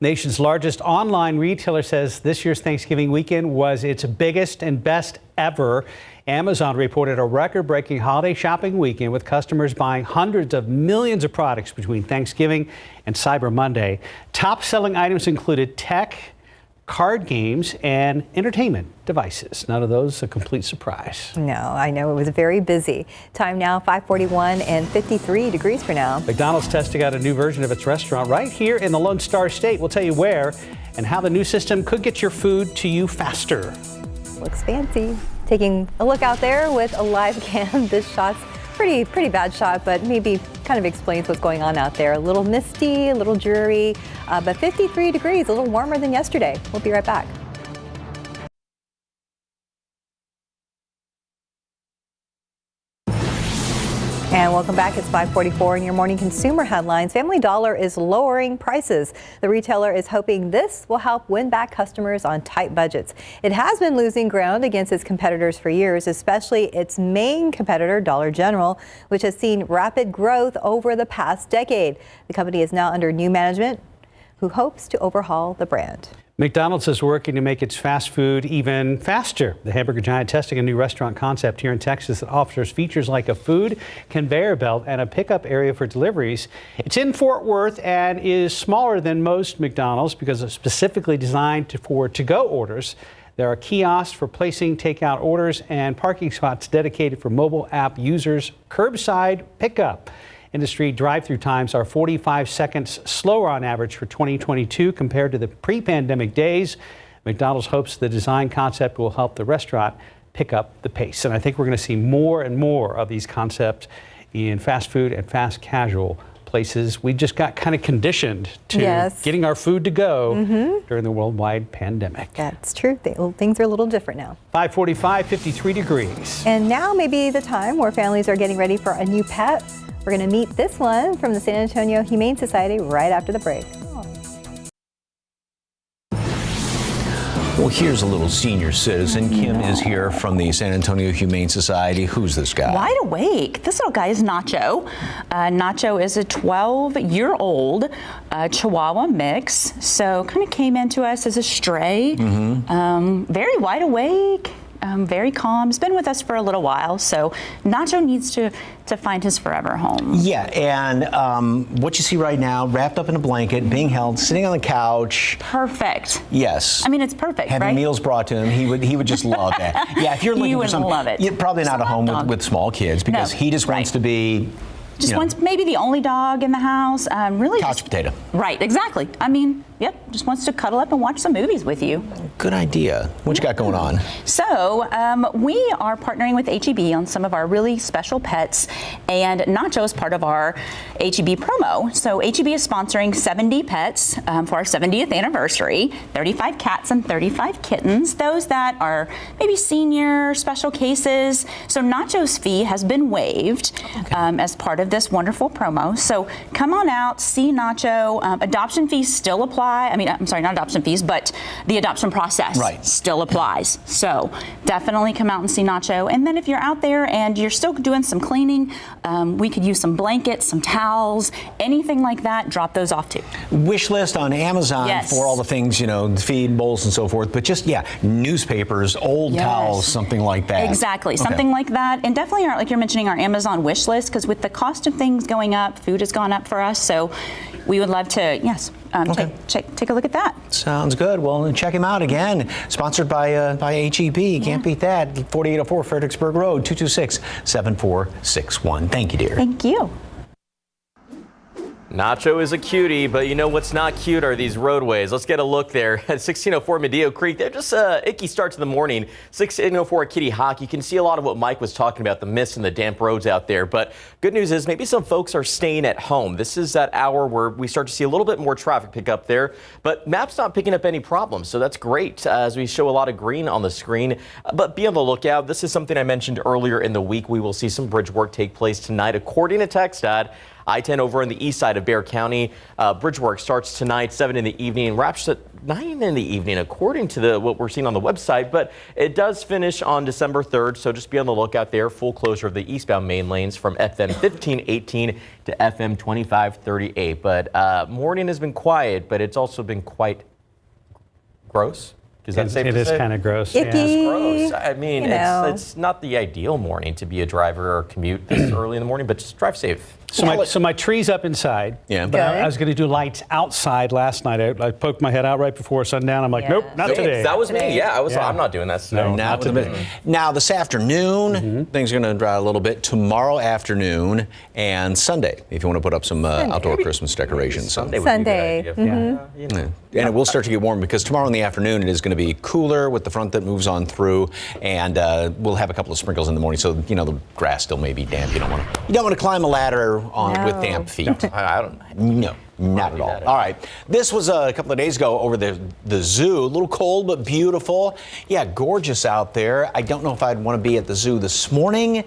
Nation's largest online retailer says this year's Thanksgiving weekend was its biggest and best ever. Amazon reported a record-breaking holiday shopping weekend with customers buying hundreds of millions of products between Thanksgiving and Cyber Monday. Top-selling items included tech, card games, and entertainment devices. None of those a complete surprise. No, I know it was very busy. Time now 5:41 and 53 degrees for now. McDonald's testing out a new version of its restaurant right here in the Lone Star State. We'll tell you where and how the new system could get your food to you faster. Looks fancy. Taking a look out there with a live cam. This shot's pretty bad shot, but maybe kind of explains what's going on out there. A little misty, a little dreary, but 53 degrees, a little warmer than yesterday. We'll be right back. And welcome back. It's 5:44 in your morning consumer headlines. Family Dollar is lowering prices. The retailer is hoping this will help win back customers on tight budgets. It has been losing ground against its competitors for years, especially its main competitor, Dollar General, which has seen rapid growth over the past decade. The company is now under new management who hopes to overhaul the brand. McDonald's is working to make its fast food even faster. The hamburger giant testing a new restaurant concept here in Texas that offers features like a food conveyor belt and a pickup area for deliveries. It's in Fort Worth and is smaller than most McDonald's because it's specifically designed for to-go orders. There are kiosks for placing takeout orders and parking spots dedicated for mobile app users' curbside pickup. Industry drive-through times are 45 seconds slower on average for 2022 compared to the pre-pandemic days. McDonald's hopes the design concept will help the restaurant pick up the pace. And I think we're going to see more and more of these concepts in fast food and fast casual places. We just got kind of conditioned to getting our food to go during the worldwide pandemic. That's true. Things are a little different now. 5:45, 53 degrees. And now may be the time where families are getting ready for a new pet. We're going to meet this one from the San Antonio Humane Society right after the break. Well, here's a little senior citizen. Kim is here from the San Antonio Humane Society. Who's this guy? Wide awake. This little guy is Nacho. Nacho is a 12-year-old Chihuahua mix. So kind of came into us as a stray. Very wide awake. Very calm. He's been with us for a little while, so Nacho needs to find his forever home. Yeah, and what you see right now, wrapped up in a blanket, being held, sitting on the couch. Perfect. Yes. I mean, it's perfect, Having right? meals brought to him, he would just love that. Yeah, if you're looking for something, love it. You're probably not at home with small kids because he just wants to be. Just wants maybe the only dog in the house. Really, couch potato. Right, exactly. I mean, just wants to cuddle up and watch some movies with you. Good idea. What you got going on? So we are partnering with HEB on some of our really special pets, and Nacho is part of our HEB promo. So HEB is sponsoring 70 pets for our 70th anniversary, 35 cats and 35 kittens, those that are maybe senior, special cases. So Nacho's fee has been waived as part of this wonderful promo. So come on out, see Nacho. Adoption fees still apply. I mean, I'm sorry, not adoption fees, but the adoption process still applies. So definitely come out and see Nacho. And then if you're out there and you're still doing some cleaning, we could use some blankets, some towels, anything like that, drop those off too. Wish list on Amazon for all the things, feed, bowls and so forth, but just, newspapers, old towels, something like that. Exactly, something like that. And definitely, like you're mentioning, our Amazon wish list, because with the cost of things going up, food has gone up for us, so we would love to, take a look at that. Sounds good. Well, check him out again. Sponsored by HEB. Can't beat that. 4804 Fredericksburg Road, 226-7461. Thank you, dear. Thank you. Nacho is a cutie, but you know what's not cute are these roadways. Let's get a look there at 1604 Medeo Creek. They're just icky start to the morning. 1604 at Kitty Hawk. You can see a lot of what Mike was talking about, the mist and the damp roads out there. But good news is maybe some folks are staying at home. This is that hour where we start to see a little bit more traffic pick up there. But Map's not picking up any problems, so that's great as we show a lot of green on the screen. But be on the lookout. This is something I mentioned earlier in the week. We will see some bridge work take place tonight, according to KSAT. I-10 over on the east side of Bexar County. Bridge work starts tonight, 7 in the evening, and wraps at 9 in the evening, according to what we're seeing on the website. But it does finish on December 3rd, so just be on the lookout there. Full closure of the eastbound main lanes from FM 1518 to FM 2538. But morning has been quiet, but it's also been quite gross. Is that safe to say? It is kind of gross. Icky. It's gross. I mean, it's not the ideal morning to be a driver or commute this early in the morning, but just drive safe. So my tree's up inside. Yeah. But I was going to do lights outside last night. I poked my head out right before sundown. I'm like, nope, not today. That was me. Yeah, I'm not doing that. No, not today. Now, this afternoon, things are going to dry a little bit. Tomorrow afternoon and Sunday, if you want to put up some outdoor Christmas decorations. Sunday would be a good idea. Mm-hmm. And it will start to get warm because tomorrow in the afternoon it is going going to be cooler with the front that moves on through, and we'll have a couple of sprinkles in the morning. So the grass still may be damp. You don't want to climb a ladder with damp feet. I don't. No. Not at all. All right. This was a couple of days ago over the zoo. A little cold, but beautiful. Yeah, gorgeous out there. I don't know if I'd want to be at the zoo this morning.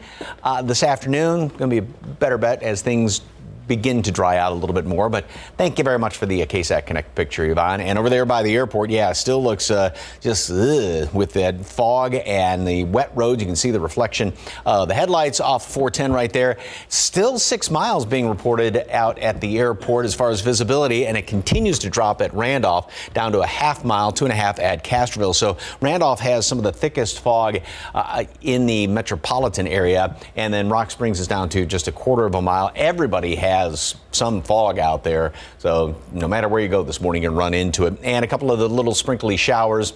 This afternoon, going to be a better bet as things begin to dry out a little bit more. But thank you very much for the KSAT Connect picture, Yvonne. And over there by the airport, yeah, still looks just with that fog and the wet roads. You can see the reflection. The headlights off 410 right there. Still 6 miles being reported out at the airport as far as visibility, and it continues to drop at Randolph down to a half mile, 2.5 at Castroville. So Randolph has some of the thickest fog in the metropolitan area, and then Rock Springs is down to just a quarter of a mile. Everybody has some fog out there, so no matter where you go this morning, you can run into it. And a couple of the little sprinkly showers.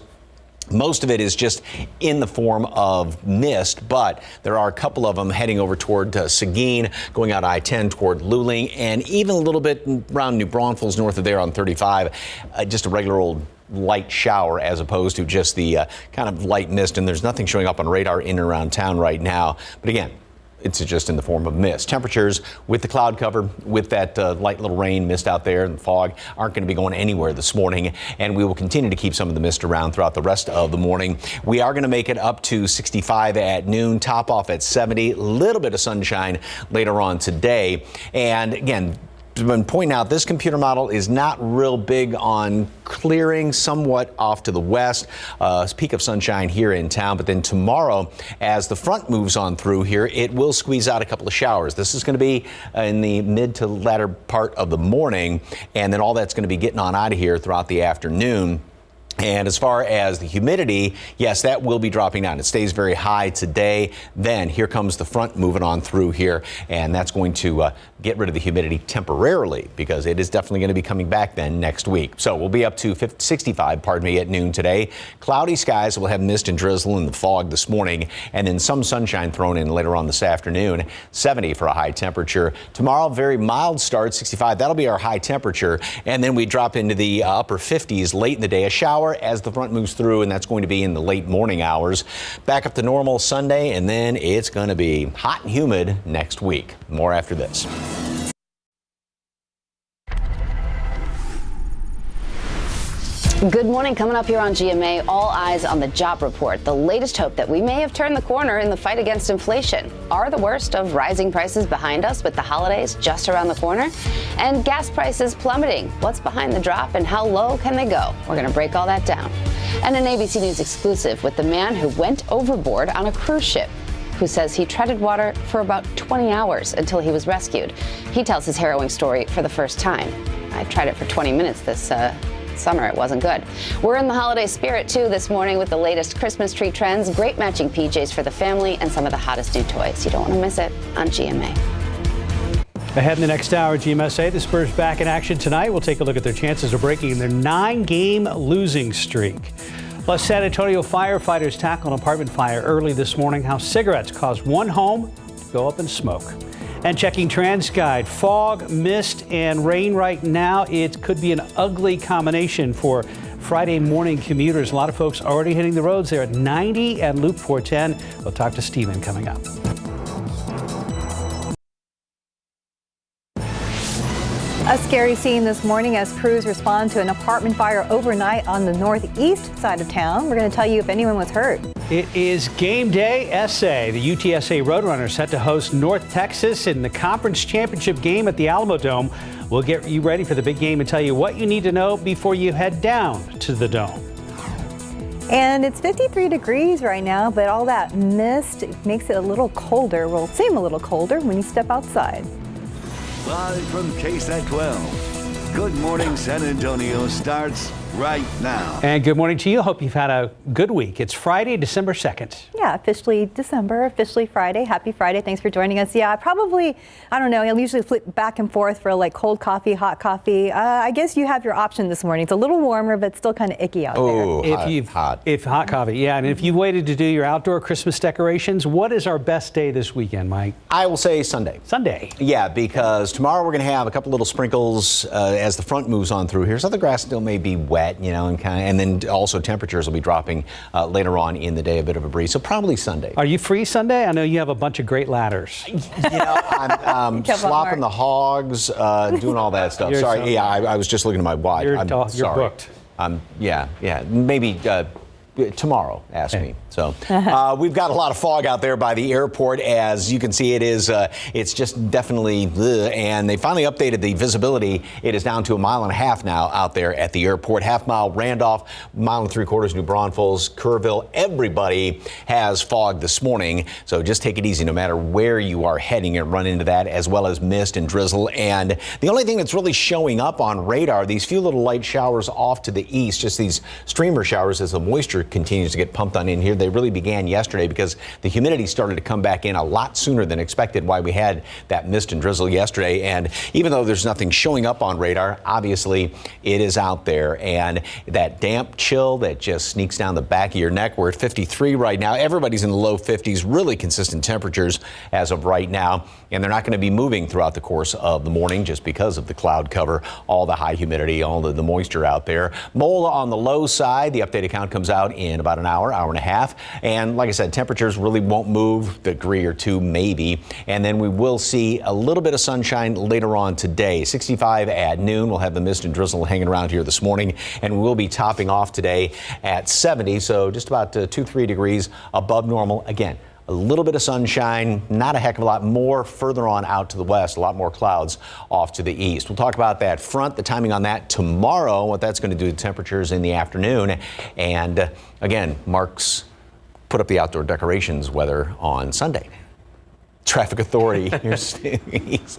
Most of it is just in the form of mist, but there are a couple of them heading over toward Seguin, going out I-10 toward Luling, and even a little bit around New Braunfels north of there on 35. Just a regular old light shower as opposed to just the kind of light mist, and there's nothing showing up on radar in and around town right now. But again, it's just in the form of mist. Temperatures with the cloud cover, with that light little rain mist out there and the fog, aren't going to be going anywhere this morning, and we will continue to keep some of the mist around throughout the rest of the morning. We are going to make it up to 65 at noon, top off at 70, a little bit of sunshine later on today. And again, been pointing out this computer model is not real big on clearing, somewhat off to the west. Peak of sunshine here in town, but then tomorrow, as the front moves on through here, it will squeeze out a couple of showers. This is going to be in the mid to latter part of the morning, and then all that's going to be getting on out of here throughout the afternoon. And as far as the humidity, yes, that will be dropping down. It stays very high today. Then here comes the front moving on through here, and that's going to get rid of the humidity temporarily, because it is definitely going to be coming back then next week. So we'll be up to 65, at noon today. Cloudy skies, will have mist and drizzle and the fog this morning, and then some sunshine thrown in later on this afternoon. 70 for a high temperature. Tomorrow, very mild start, 65. That'll be our high temperature, and then we drop into the upper 50s late in the day. A shower as the front moves through, and that's going to be in the late morning hours. Back up to normal Sunday, and then it's going to be hot and humid next week. More after this. Good morning. Coming up here on GMA, all eyes on the job report. The latest hope that we may have turned the corner in the fight against inflation. Are the worst of rising prices behind us with the holidays just around the corner? And gas prices plummeting. What's behind the drop and how low can they go? We're going to break all that down. And an ABC News exclusive with the man who went overboard on a cruise ship, who says he treaded water for about 20 hours until he was rescued. He tells his harrowing story for the first time. I tried it for 20 minutes this summer. It wasn't good. We're in the holiday spirit too this morning with the latest Christmas tree trends, great matching PJs for the family, and some of the hottest new toys. You don't want to miss it on GMA. Ahead in the next hour, GMSA, the Spurs back in action tonight. We'll take a look at their chances of breaking their 9-game losing streak. Plus, San Antonio firefighters tackle an apartment fire early this morning. How cigarettes caused one home to go up in smoke. And checking TransGuide, fog, mist, and rain right now. It could be an ugly combination for Friday morning commuters. A lot of folks already hitting the roads there at 90 at Loop 410. We'll talk to Steven coming up. A scary scene this morning as crews respond to an apartment fire overnight on the northeast side of town. We're going to tell you if anyone was hurt. It is game day SA. The UTSA Roadrunners set to host North Texas in the conference championship game at the Alamo Dome. We'll get you ready for the big game and tell you what you need to know before you head down to the Dome. And it's 53 degrees right now, but all that mist makes it a little colder. Will seem a little colder when you step outside. Live from KSAT 12. Good morning, San Antonio starts right now. And good morning to you. Hope you've had a good week. It's Friday, December 2nd. Yeah, officially December, officially Friday. Happy Friday. Thanks for joining us. Yeah, probably, I don't know, I'll usually flip back and forth for like cold coffee, hot coffee. I guess you have your option this morning. It's a little warmer, but still kind of icky out there. Hot coffee, yeah. And if you've waited to do your outdoor Christmas decorations, what is our best day this weekend, Mike? I will say Sunday. Sunday. Yeah, because tomorrow we're going to have a couple little sprinkles as the front moves on through here. So the grass still may be wet. wet, and then also temperatures will be dropping later on in the day, a bit of a breeze. So probably Sunday. Are you free Sunday? I know you have a bunch of great ladders. I'm slopping the hogs, doing all that stuff. Sorry, I was just looking at my watch. I'm sorry. Booked. Yeah, maybe tomorrow, ask me. So we've got a lot of fog out there by the airport. As you can see, it's just definitely, and they finally updated the visibility. It is down to 1.5 miles now out there at the airport. Half-mile Randolph, 1.75 miles New Braunfels, Kerrville. Everybody has fog this morning, so just take it easy no matter where you are heading and run into that, as well as mist and drizzle. And the only thing that's really showing up on radar, these few little light showers off to the east, just these streamer showers as the moisture continues to get pumped on in here. They really began yesterday because the humidity started to come back in a lot sooner than expected, why we had that mist and drizzle yesterday. And even though there's nothing showing up on radar, obviously it is out there. And that damp chill that just sneaks down the back of your neck. We're at 53 right now. Everybody's in the low 50s, really consistent temperatures as of right now. And they're not going to be moving throughout the course of the morning just because of the cloud cover, all the high humidity, all the moisture out there. Mold on the low side. The updated count comes out in about an hour and a half. And like I said, temperatures really won't move, degree or two maybe. And then we will see a little bit of sunshine later on today. 65 at noon. We'll have the mist and drizzle hanging around here this morning. And we will be topping off today at 70. So just about 2-3 degrees above normal. Again, a little bit of sunshine, not a heck of a lot more further on out to the west, a lot more clouds off to the east. We'll talk about that front, the timing on that tomorrow, what that's going to do to temperatures in the afternoon. And again, Mark's put up the outdoor decorations weather on Sunday. Traffic Authority.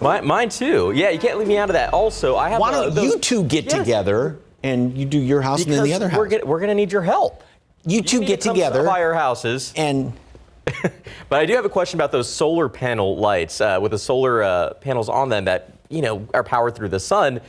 Mine too. Yeah, you can't leave me out of that. Also, I have. Why don't you two get together and you do your house and then the other house? We're going to need your help. You two get together. Buy our houses. And but I do have a question about those solar panel lights with the solar panels on them that, are powered through the sun.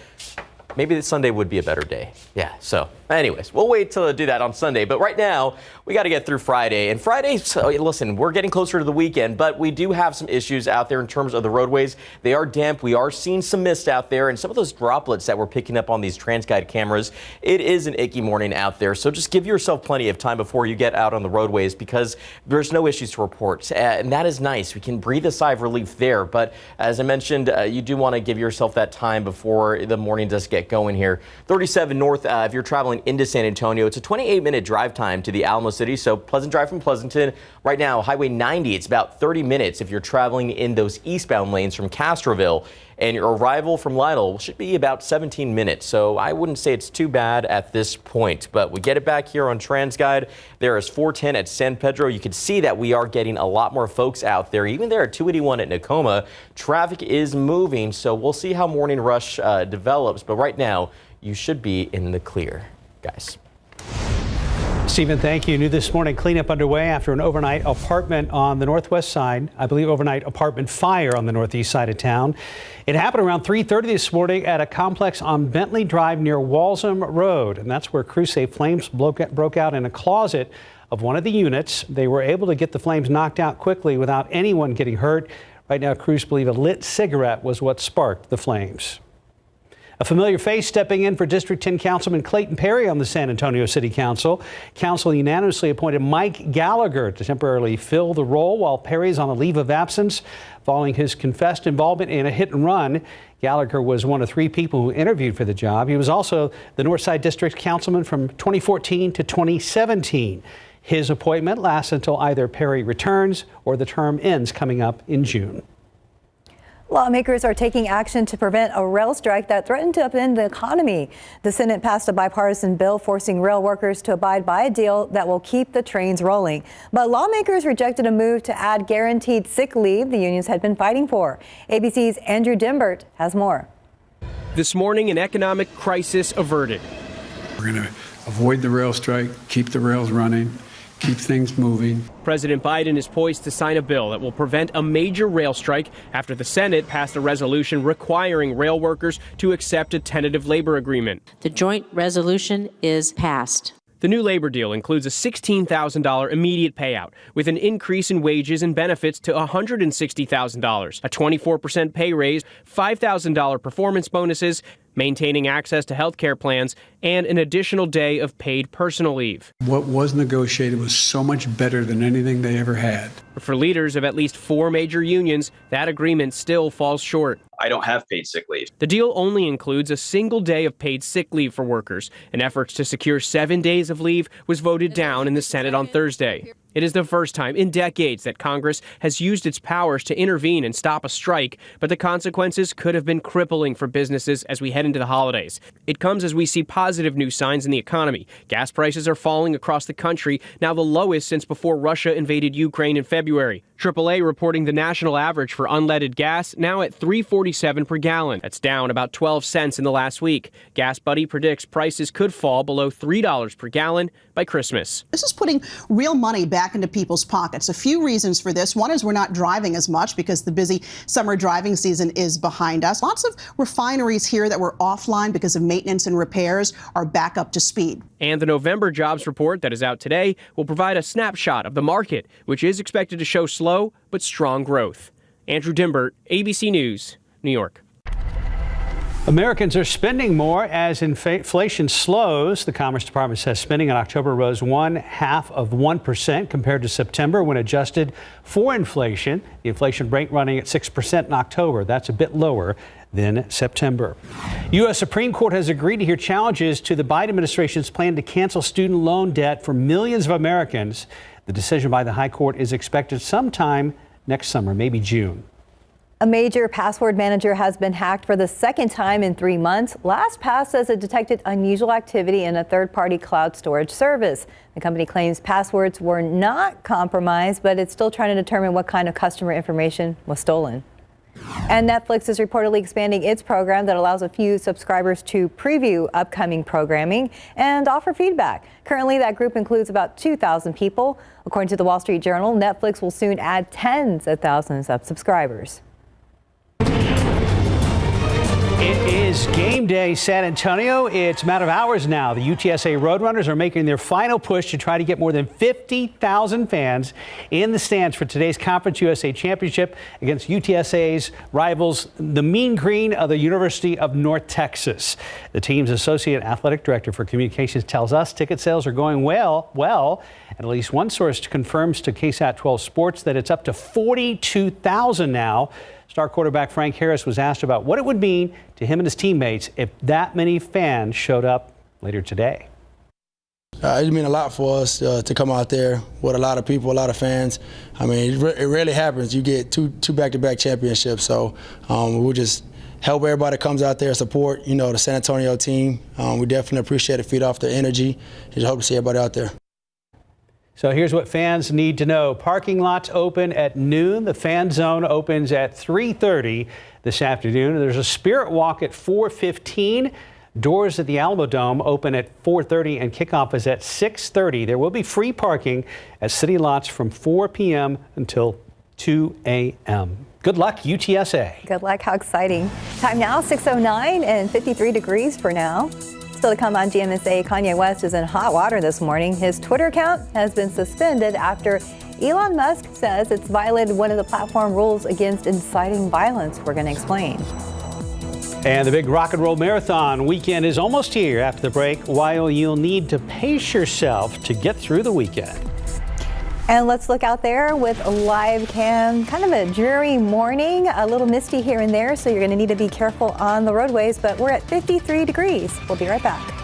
Maybe Sunday would be a better day. Yeah, so anyways, we'll wait till I do that on Sunday. But right now, we got to get through Friday. And Friday, listen, we're getting closer to the weekend, but we do have some issues out there in terms of the roadways. They are damp. We are seeing some mist out there. And some of those droplets that we're picking up on these TransGuide cameras, it is an icky morning out there. So just give yourself plenty of time before you get out on the roadways because there's no issues to report. And that is nice. We can breathe a sigh of relief there. But as I mentioned, you do want to give yourself that time before the morning does get going here. 37 north, if you're traveling into San Antonio, it's a 28-minute drive time to the Alamo City, so pleasant drive from Pleasanton. Right now, Highway 90, it's about 30 minutes if you're traveling in those eastbound lanes from Castroville, and your arrival from Lytle should be about 17 minutes, so I wouldn't say it's too bad at this point. But we get it back here on TransGuide. There is 410 at San Pedro. You can see that we are getting a lot more folks out there. Even there at 281 at Nakoma, traffic is moving, so we'll see how morning rush develops. But right now, you should be in the clear, guys. Stephen, thank you. New this morning, cleanup underway after an overnight apartment on the northwest side. I believe overnight apartment fire on the northeast side of town. It happened around 3:30 this morning at a complex on Bentley Drive near Walsham Road. And that's where crews say flames broke out in a closet of one of the units. They were able to get the flames knocked out quickly without anyone getting hurt. Right now, crews believe a lit cigarette was what sparked the flames. A familiar face stepping in for District 10 Councilman Clayton Perry on the San Antonio City Council. Council unanimously appointed Mike Gallagher to temporarily fill the role while Perry is on a leave of absence following his confessed involvement in a hit and run. Gallagher was one of 3 people who interviewed for the job. He was also the Northside District Councilman from 2014 to 2017. His appointment lasts until either Perry returns or the term ends coming up in June. Lawmakers are taking action to prevent a rail strike that threatened to upend the economy. The Senate passed a bipartisan bill forcing rail workers to abide by a deal that will keep the trains rolling. But lawmakers rejected a move to add guaranteed sick leave the unions had been fighting for. ABC's Andrew Dimbert has more. This morning, an economic crisis averted. We're going to avoid the rail strike, keep the rails running, keep things moving. President Biden is poised to sign a bill that will prevent a major rail strike after the Senate passed a resolution requiring rail workers to accept a tentative labor agreement. The joint resolution is passed. The new labor deal includes a $16,000 immediate payout with an increase in wages and benefits to $160,000, a 24% pay raise, $5,000 performance bonuses, maintaining access to health care plans, and an additional day of paid personal leave. What was negotiated was so much better than anything they ever had. But for leaders of at least 4 major unions, that agreement still falls short. I don't have paid sick leave. The deal only includes a single day of paid sick leave for workers. An effort to secure 7 days of leave was voted down in the Senate on Thursday. It is the first time in decades that Congress has used its powers to intervene and stop a strike, but the consequences could have been crippling for businesses as we head into the holidays. It comes as we see positive news signs in the economy. Gas prices are falling across the country, now the lowest since before Russia invaded Ukraine in February. AAA reporting the national average for unleaded gas now at $3.47 per gallon. That's down about 12 cents in the last week. Gas Buddy predicts prices could fall below $3 per gallon by Christmas. This is putting real money back into people's pockets. A few reasons for this. One is we're not driving as much because the busy summer driving season is behind us. Lots of refineries here that were offline because of maintenance and repairs are back up to speed. And the November jobs report that is out today will provide a snapshot of the market, which is expected to show slow but strong growth. Andrew Dimbert, ABC News, New York. Americans are spending more as inflation slows. The Commerce Department says spending in October rose 0.5% compared to September when adjusted for inflation. The inflation rate running at 6% in October. That's a bit lower than September. U.S. Supreme Court has agreed to hear challenges to the Biden administration's plan to cancel student loan debt for millions of Americans. The decision by the High Court is expected sometime next summer, maybe June. A major password manager has been hacked for the second time in 3 months. LastPass says it detected unusual activity in a third-party cloud storage service. The company claims passwords were not compromised, but it's still trying to determine what kind of customer information was stolen. And Netflix is reportedly expanding its program that allows a few subscribers to preview upcoming programming and offer feedback. Currently, that group includes about 2,000 people. According to the Wall Street Journal, Netflix will soon add tens of thousands of subscribers. It is game day, San Antonio. It's a matter of hours now. The UTSA Roadrunners are making their final push to try to get more than 50,000 fans in the stands for today's Conference USA Championship against UTSA's rivals, the Mean Green of the University of North Texas. The team's associate athletic director for communications tells us ticket sales are going well, and at least one source confirms to KSAT 12 Sports that it's up to 42,000 now. Star quarterback Frank Harris was asked about what it would mean to him and his teammates if that many fans showed up later today. It means a lot for us to come out there with a lot of people, a lot of fans. I mean, it rarely happens. You get two back-to-back championships, so we'll just help everybody that comes out there, support, the San Antonio team. We definitely appreciate it, feed off their energy. Just hope to see everybody out there. So here's what fans need to know. Parking lots open at noon. The fan zone opens at 3:30 this afternoon. There's a spirit walk at 4:15. Doors at the Alamo Dome open at 4:30 and kickoff is at 6:30. There will be free parking at city lots from 4 p.m. until 2 a.m. Good luck, UTSA. Good luck. How exciting. Time now, 6:09 and 53 degrees for now. Still to come on GMSA, Kanye West is in hot water this morning. His Twitter account has been suspended after Elon Musk says it's violated one of the platform rules against inciting violence. We're going to explain. And the big rock and roll marathon weekend is almost here. After the break, while you'll need to pace yourself to get through the weekend. And let's look out there with a live cam. Kind of a dreary morning, a little misty here and there, so you're going to need to be careful on the roadways, but we're at 53 degrees. We'll be right back.